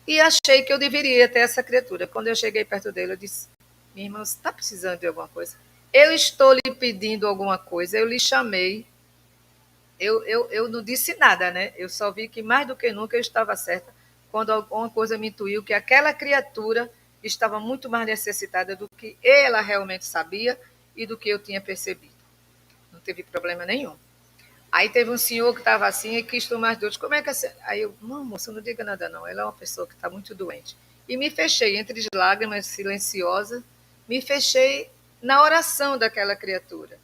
E achei que eu deveria ter essa criatura. Quando eu cheguei perto dele, eu disse: minha irmã, você está precisando de alguma coisa? Eu estou lhe pedindo alguma coisa, eu lhe chamei. Eu não disse nada, né? Eu só vi que mais do que nunca eu estava certa quando alguma coisa me intuiu que aquela criatura estava muito mais necessitada do que ela realmente sabia e do que eu tinha percebido. Não teve problema nenhum. Aí teve um senhor que estava assim e quis tomar as dores. Como é que Aí eu: não, moça, não diga nada não. Ela é uma pessoa que está muito doente. E me fechei entre as lágrimas, silenciosa, me fechei na oração daquela criatura.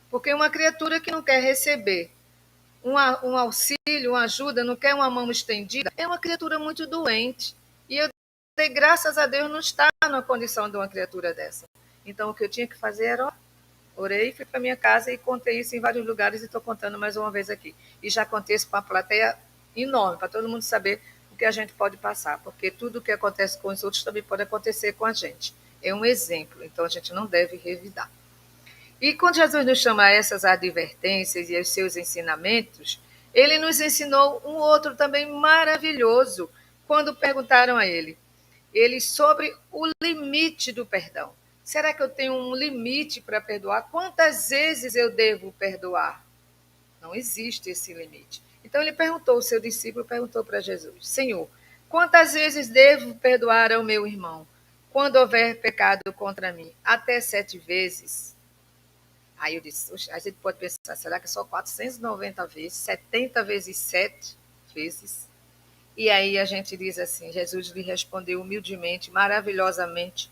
Porque uma criatura que não quer receber um auxílio, uma ajuda, não quer uma mão estendida, é uma criatura muito doente. E eu dei graças a Deus não estar na condição de uma criatura dessa. Então o que eu tinha que fazer era orar. Orei, fui para minha casa e contei isso em vários lugares e estou contando mais uma vez aqui. E já contei isso para uma plateia enorme, para todo mundo saber o que a gente pode passar, porque tudo o que acontece com os outros também pode acontecer com a gente. É um exemplo, então a gente não deve revidar. E quando Jesus nos chama a essas advertências e aos seus ensinamentos, ele nos ensinou um outro também maravilhoso, quando perguntaram a ele sobre o limite do perdão. Será que eu tenho um limite para perdoar? Quantas vezes eu devo perdoar? Não existe esse limite. Então ele perguntou, o seu discípulo perguntou para Jesus: Senhor, quantas vezes devo perdoar ao meu irmão quando houver pecado contra mim? Até 7 vezes? Aí eu disse: a gente pode pensar, será que é só 490 vezes? 70 vezes 7 vezes? E aí a gente diz assim, Jesus lhe respondeu humildemente, maravilhosamente: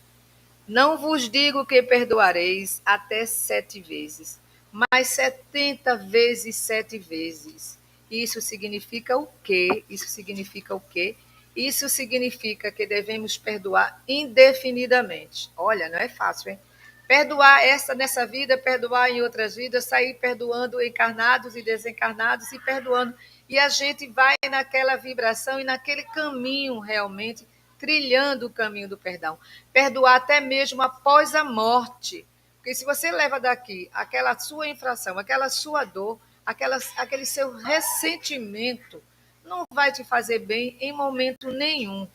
não vos digo que perdoareis até 7 vezes, mas 70 vezes 7 vezes. Isso significa o quê? Isso significa o quê? Isso significa que devemos perdoar indefinidamente. Olha, não é fácil, hein? Perdoar essa nessa vida, perdoar em outras vidas, sair perdoando encarnados e desencarnados e perdoando. E a gente vai naquela vibração e naquele caminho realmente, trilhando o caminho do perdão. Perdoar até mesmo após a morte. Porque se você leva daqui aquela sua infração, aquela sua dor, aquele seu ressentimento, não vai te fazer bem em momento nenhum.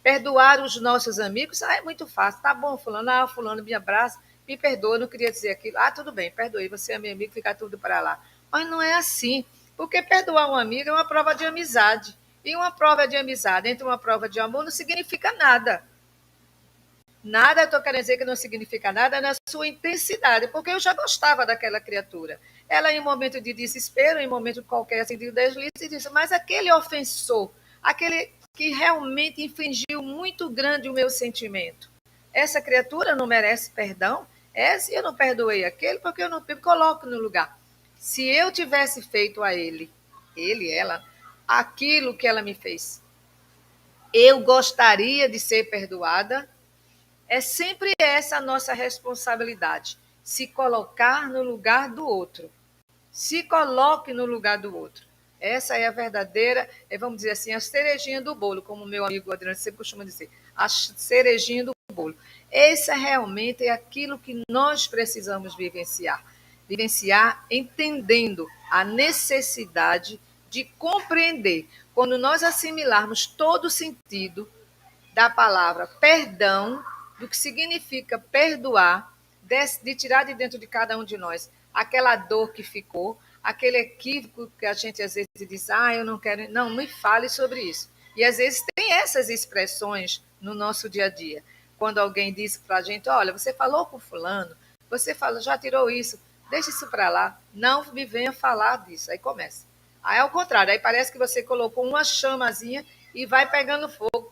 Perdoar os nossos amigos, é muito fácil. Tá bom, fulano, fulano me abraça, me perdoa, não queria dizer aquilo. Tudo bem, perdoei, você é meu amigo, fica tudo para lá. Mas não é assim, porque perdoar um amigo é uma prova de amizade. E uma prova de amizade entre uma prova de amor não significa nada. Nada, eu estou querendo dizer que não significa nada na sua intensidade, porque eu já gostava daquela criatura. Ela, em momento de desespero, em momento qualquer assim, de deslize, disse, mas aquele ofensor, aquele que realmente infringiu muito grande o meu sentimento, essa criatura não merece perdão? Se eu não perdoei aquele, porque eu não me coloco no lugar. Se eu tivesse feito a ela, aquilo que ela me fez, eu gostaria de ser perdoada? É sempre essa a nossa responsabilidade, se colocar no lugar do outro. Se coloque no lugar do outro. Essa é a verdadeira, vamos dizer assim, a cerejinha do bolo, como o meu amigo Adriano sempre costuma dizer, a cerejinha do bolo. Essa realmente é aquilo que nós precisamos vivenciar. Vivenciar entendendo a necessidade de compreender. Quando nós assimilarmos todo o sentido da palavra perdão, do que significa perdoar, de tirar de dentro de cada um de nós aquela dor que ficou, aquele equívoco que a gente às vezes diz, eu não quero, não, me fale sobre isso. E às vezes tem essas expressões no nosso dia a dia. Quando alguém diz para a gente, olha, você falou com fulano, você fala, já tirou isso, deixa isso para lá, não me venha falar disso. Aí começa. Aí é o contrário, aí parece que você colocou uma chamazinha e vai pegando fogo,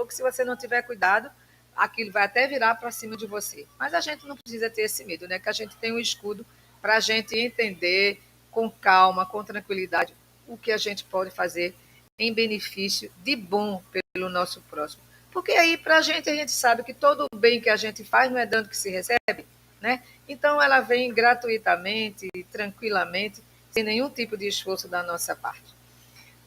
se você não tiver cuidado, aquilo vai até virar para cima de você. Mas a gente não precisa ter esse medo, né? Que a gente tem um escudo para a gente entender com calma, com tranquilidade, o que a gente pode fazer em benefício de bom pelo nosso próximo. Porque aí, para a gente sabe que todo o bem que a gente faz não é dando que se recebe, né? Então, ela vem gratuitamente, tranquilamente, sem nenhum tipo de esforço da nossa parte.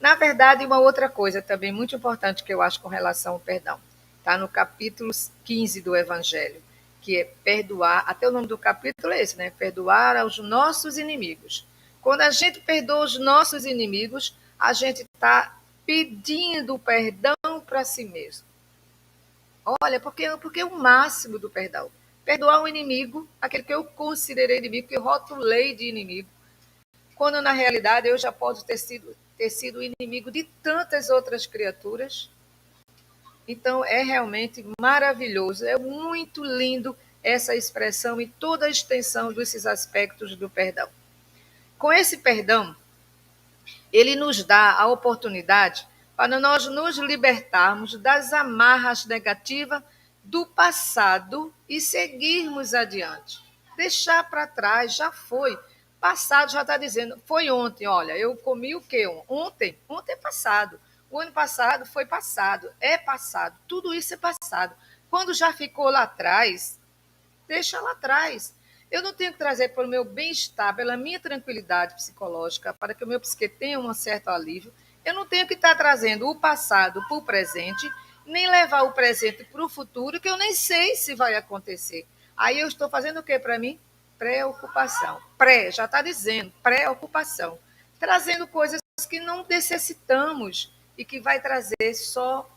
Na verdade, uma outra coisa também muito importante que eu acho com relação ao perdão, está no capítulo 15 do Evangelho, que é perdoar, até o nome do capítulo é esse, né? Perdoar aos nossos inimigos. Quando a gente perdoa os nossos inimigos, a gente está pedindo perdão para si mesmo. Olha, porque é o máximo do perdão. Perdoar um inimigo, aquele que eu considerei inimigo, que eu rotulei de inimigo, quando na realidade eu já posso ter sido inimigo de tantas outras criaturas. Então é realmente maravilhoso, é muito lindo essa expressão e toda a extensão desses aspectos do perdão. Com esse perdão, ele nos dá a oportunidade para nós nos libertarmos das amarras negativas do passado e seguirmos adiante. Deixar para trás, já foi. Passado já está dizendo, foi ontem, olha, eu comi o quê? Ontem é passado. O ano passado foi passado, é passado. Tudo isso é passado. Quando já ficou lá atrás, deixa lá atrás. Eu não tenho que trazer para o meu bem-estar, pela minha tranquilidade psicológica, para que o meu psique tenha um certo alívio. Eu não tenho que estar trazendo o passado para o presente, nem levar o presente para o futuro, que eu nem sei se vai acontecer. Aí eu estou fazendo o que para mim? Preocupação. Já está dizendo, preocupação. Trazendo coisas que não necessitamos e que vai trazer só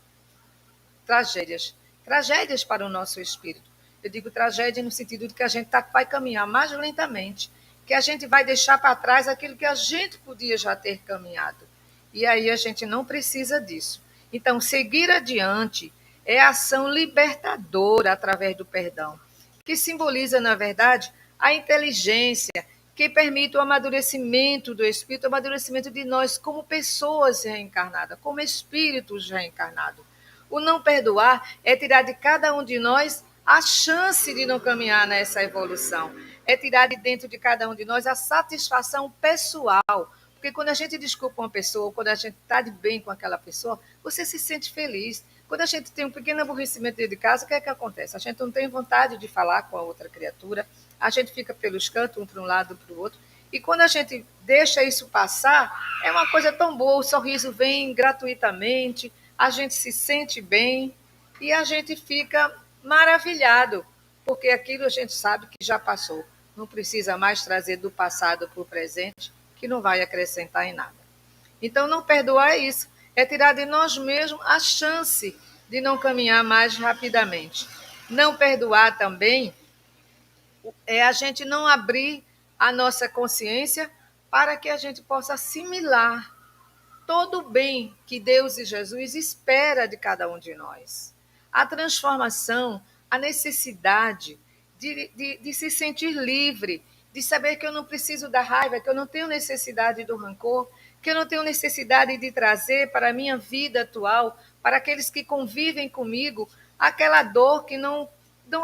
tragédias. Tragédias para o nosso espírito. Eu digo tragédia no sentido de que a gente vai caminhar mais lentamente, que a gente vai deixar para trás aquilo que a gente podia já ter caminhado. E aí a gente não precisa disso. Então, seguir adiante é a ação libertadora através do perdão, que simboliza, na verdade, a inteligência que permite o amadurecimento do espírito, o amadurecimento de nós como pessoas reencarnadas, como espíritos reencarnados. O não perdoar é tirar de cada um de nós a chance de não caminhar nessa evolução. É tirar de dentro de cada um de nós a satisfação pessoal. Porque quando a gente desculpa uma pessoa, quando a gente está de bem com aquela pessoa, você se sente feliz. Quando a gente tem um pequeno aborrecimento dentro de casa, o que é que acontece? A gente não tem vontade de falar com a outra criatura, a gente fica pelos cantos, um para um lado, para o outro. E quando a gente deixa isso passar, é uma coisa tão boa, o sorriso vem gratuitamente, a gente se sente bem e a gente fica maravilhado porque aquilo a gente sabe que já passou. Não precisa mais trazer do passado para o presente, que não vai acrescentar em nada. Então, não perdoar é isso, é tirar de nós mesmos a chance de não caminhar mais rapidamente. Não perdoar também é a gente não abrir a nossa consciência para que a gente possa assimilar todo o bem que Deus e Jesus espera de cada um de nós. A transformação, a necessidade de se sentir livre, de saber que eu não preciso da raiva, que eu não tenho necessidade do rancor, que eu não tenho necessidade de trazer para a minha vida atual, para aqueles que convivem comigo, aquela dor que não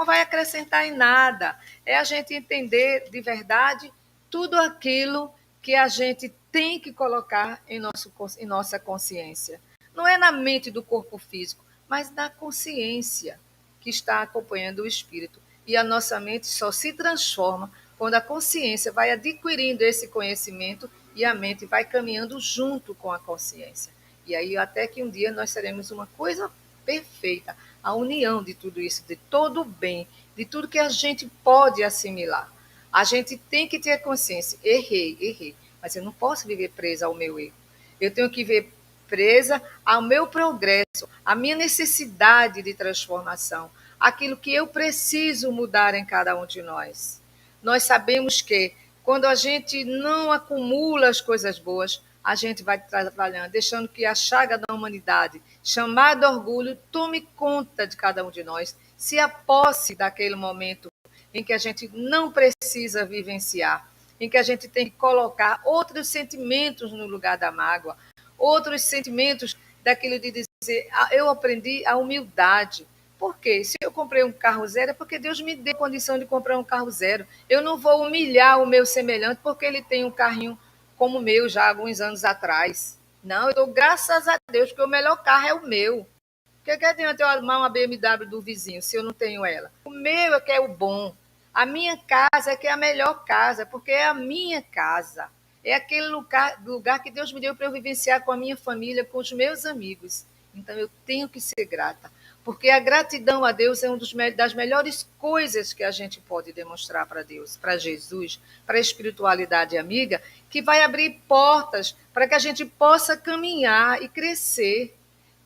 vai acrescentar em nada. É a gente entender de verdade tudo aquilo que a gente tem que colocar em nossa consciência. Não é na mente do corpo físico, mas na consciência que está acompanhando o espírito. E a nossa mente só se transforma quando a consciência vai adquirindo esse conhecimento e a mente vai caminhando junto com a consciência. E aí até que um dia nós seremos uma coisa perfeita, a união de tudo isso, de todo o bem, de tudo que a gente pode assimilar. A gente tem que ter consciência, errei, mas eu não posso viver presa ao meu erro. Eu tenho que viver presa ao meu progresso, à minha necessidade de transformação, aquilo que eu preciso mudar em cada um de nós. Nós sabemos que quando a gente não acumula as coisas boas, a gente vai trabalhando, deixando que a chaga da humanidade, chamada orgulho, tome conta de cada um de nós, se aposse daquele momento em que a gente não precisa vivenciar, em que a gente tem que colocar outros sentimentos no lugar da mágoa, outros sentimentos daquilo de dizer, eu aprendi a humildade. Por quê? Se eu comprei um carro zero, é porque Deus me deu condição de comprar um carro zero. Eu não vou humilhar o meu semelhante porque ele tem um carrinho como o meu já há alguns anos atrás. Não, eu dou graças a Deus, porque o melhor carro é o meu. O que adianta eu arrumar uma BMW do vizinho se eu não tenho ela? O meu é que é o bom. A minha casa é que é a melhor casa, porque é a minha casa. É aquele lugar que Deus me deu para eu vivenciar com a minha família, com os meus amigos. Então eu tenho que ser grata, porque a gratidão a Deus é uma das melhores coisas que a gente pode demonstrar para Deus, para Jesus, para a espiritualidade amiga, que vai abrir portas para que a gente possa caminhar e crescer.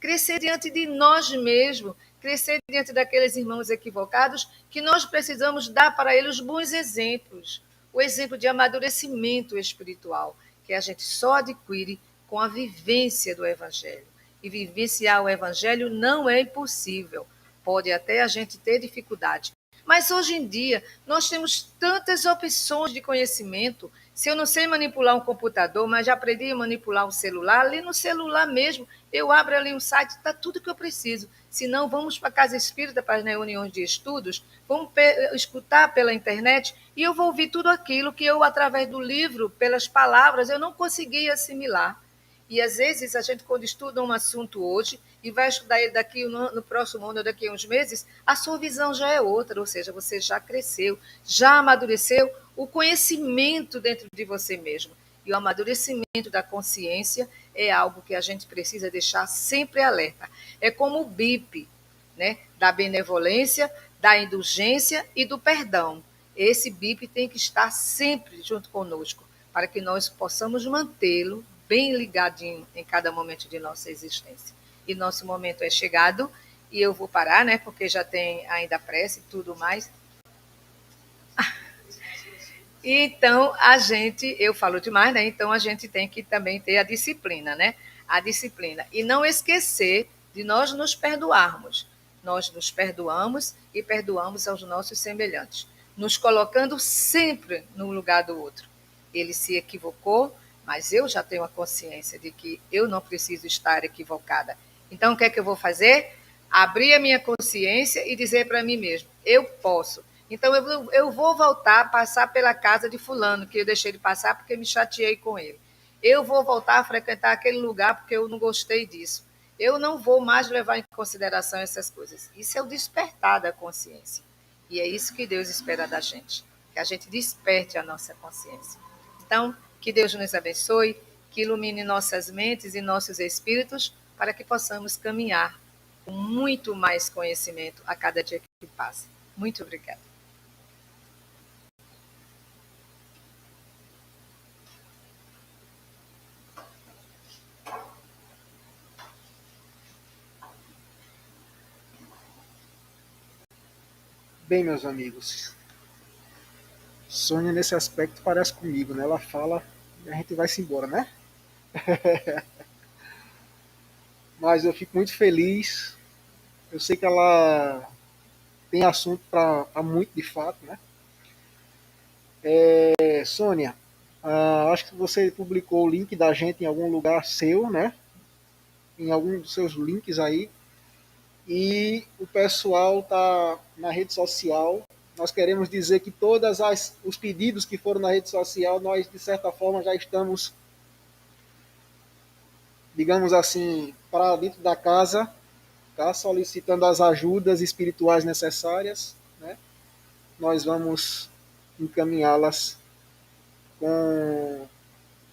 Crescer diante de nós mesmos, crescer diante daqueles irmãos equivocados, que nós precisamos dar para eles bons exemplos. O exemplo de amadurecimento espiritual, que a gente só adquire com a vivência do Evangelho. E vivenciar o Evangelho não é impossível. Pode até a gente ter dificuldade. Mas hoje em dia, nós temos tantas opções de conhecimento. Se eu não sei manipular um computador, mas já aprendi a manipular um celular, ali no celular mesmo, eu abro ali um site, está tudo que eu preciso. Se não, vamos para a Casa Espírita, para as reuniões de estudos, vamos escutar pela internet e eu vou ouvir tudo aquilo que eu, através do livro, pelas palavras, eu não consegui assimilar. E às vezes a gente, quando estuda um assunto hoje e vai estudar ele daqui no próximo ano, daqui a uns meses, a sua visão já é outra, ou seja, você já cresceu, já amadureceu o conhecimento dentro de você mesmo. E o amadurecimento da consciência é algo que a gente precisa deixar sempre alerta. É como o BIP, né? Da benevolência, da indulgência e do perdão. Esse BIP tem que estar sempre junto conosco, para que nós possamos mantê-lo bem ligadinho em cada momento de nossa existência. E nosso momento é chegado, e eu vou parar, né? Porque já tem ainda pressa e tudo mais. Então, eu falo demais, né? Então, a gente tem que também ter a disciplina, né? A disciplina. E não esquecer de nós nos perdoarmos. Nós nos perdoamos e perdoamos aos nossos semelhantes, nos colocando sempre no lugar do outro. Ele se equivocou, mas eu já tenho a consciência de que eu não preciso estar equivocada. Então, o que é que eu vou fazer? Abrir a minha consciência e dizer para mim mesmo, eu posso. Então, eu vou voltar a passar pela casa de fulano, que eu deixei de passar porque me chateei com ele. Eu vou voltar a frequentar aquele lugar porque eu não gostei disso. Eu não vou mais levar em consideração essas coisas. Isso é o despertar da consciência. E é isso que Deus espera da gente, que a gente desperte a nossa consciência. Então, que Deus nos abençoe, que ilumine nossas mentes e nossos espíritos para que possamos caminhar com muito mais conhecimento a cada dia que passa. Muito obrigada. Bem, meus amigos, Sônia nesse aspecto parece comigo, né? Ela fala e a gente vai se embora, né? Mas eu fico muito feliz. Eu sei que ela tem assunto para muito de fato, né? Sônia, acho que você publicou o link da gente em algum lugar seu, né? Em algum dos seus links aí. E o pessoal tá na rede social. Nós queremos dizer que todos os pedidos que foram na rede social, nós de certa forma já estamos, digamos assim, para dentro da casa, tá? Solicitando as ajudas espirituais necessárias, né? Nós vamos encaminhá-las com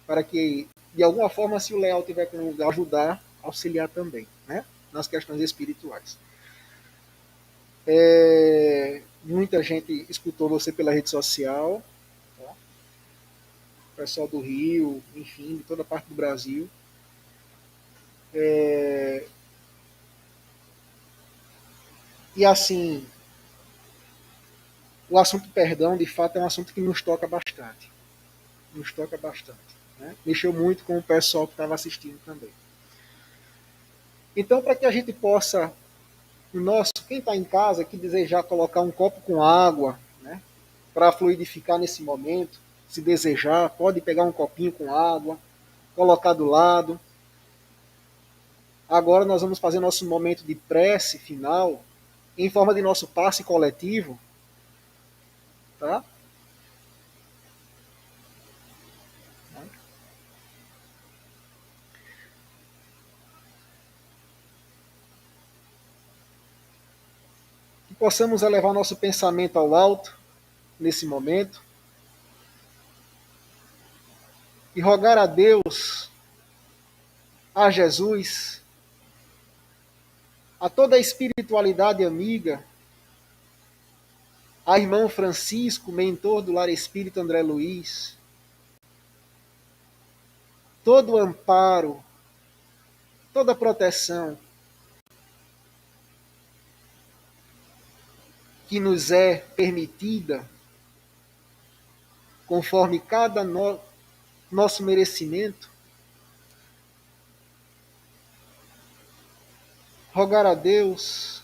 para que de alguma forma, se o Leal tiver com lugar, ajudar, auxiliar também, né? Nas questões espirituais. Muita gente escutou você pela rede social, tá? O pessoal do Rio, enfim, de toda parte do Brasil. E assim, o assunto perdão, de fato, é um assunto que nos toca bastante. Nos toca bastante. Né? Mexeu muito com o pessoal que estava assistindo também. Então, para que a gente possa, o nosso, quem está em casa, que desejar colocar um copo com água, né, para fluidificar nesse momento, se desejar, pode pegar um copinho com água, colocar do lado. Agora nós vamos fazer nosso momento de prece final, em forma de nosso passe coletivo, tá? Que possamos elevar nosso pensamento ao alto nesse momento e rogar a Deus, a Jesus, a toda a espiritualidade amiga, a irmão Francisco, mentor do Lar Espírita André Luiz, todo o amparo, toda a proteção que nos é permitida, conforme cada nosso merecimento, rogar a Deus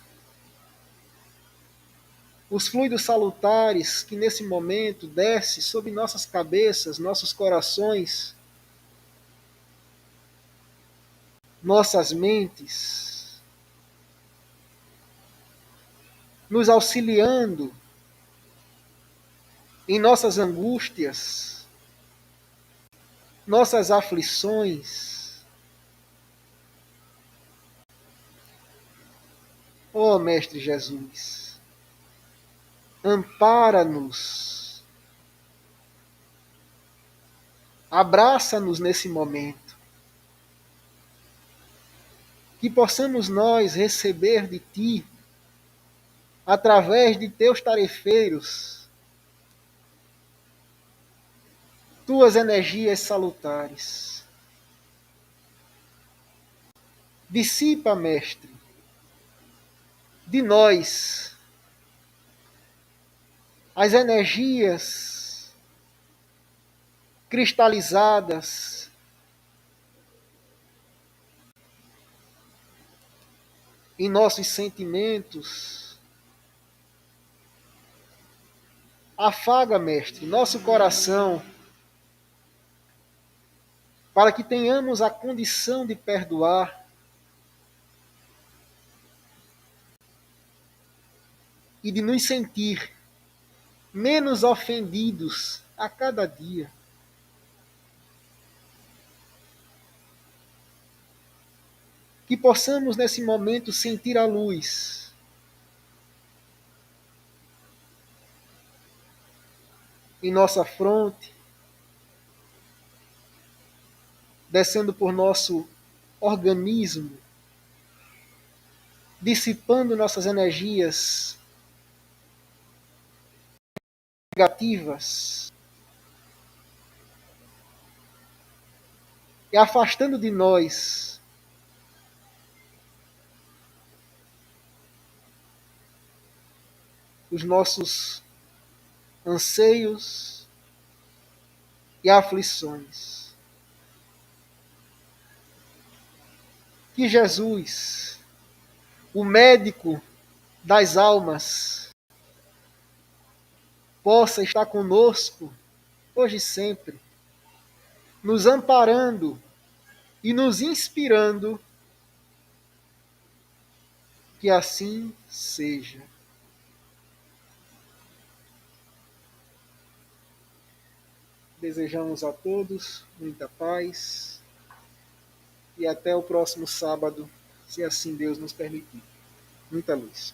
os fluidos salutares que nesse momento desce sobre nossas cabeças, nossos corações, nossas mentes, nos auxiliando em nossas angústias, nossas aflições. Ó Mestre Jesus, ampara-nos, abraça-nos nesse momento, que possamos nós receber de Ti, através de Teus tarefeiros, Tuas energias salutares. Dissipa, Mestre, de nós as energias cristalizadas em nossos sentimentos. Afaga, Mestre, nosso coração, para que tenhamos a condição de perdoar e de nos sentir menos ofendidos a cada dia. Que possamos nesse momento sentir a luz em nossa fronte, descendo por nosso organismo, dissipando nossas energias negativas e afastando de nós os nossos anseios e aflições. Que Jesus, o médico das almas, possa estar conosco hoje e sempre, nos amparando e nos inspirando, que assim seja. Desejamos a todos muita paz e até o próximo sábado, se assim Deus nos permitir. Muita luz.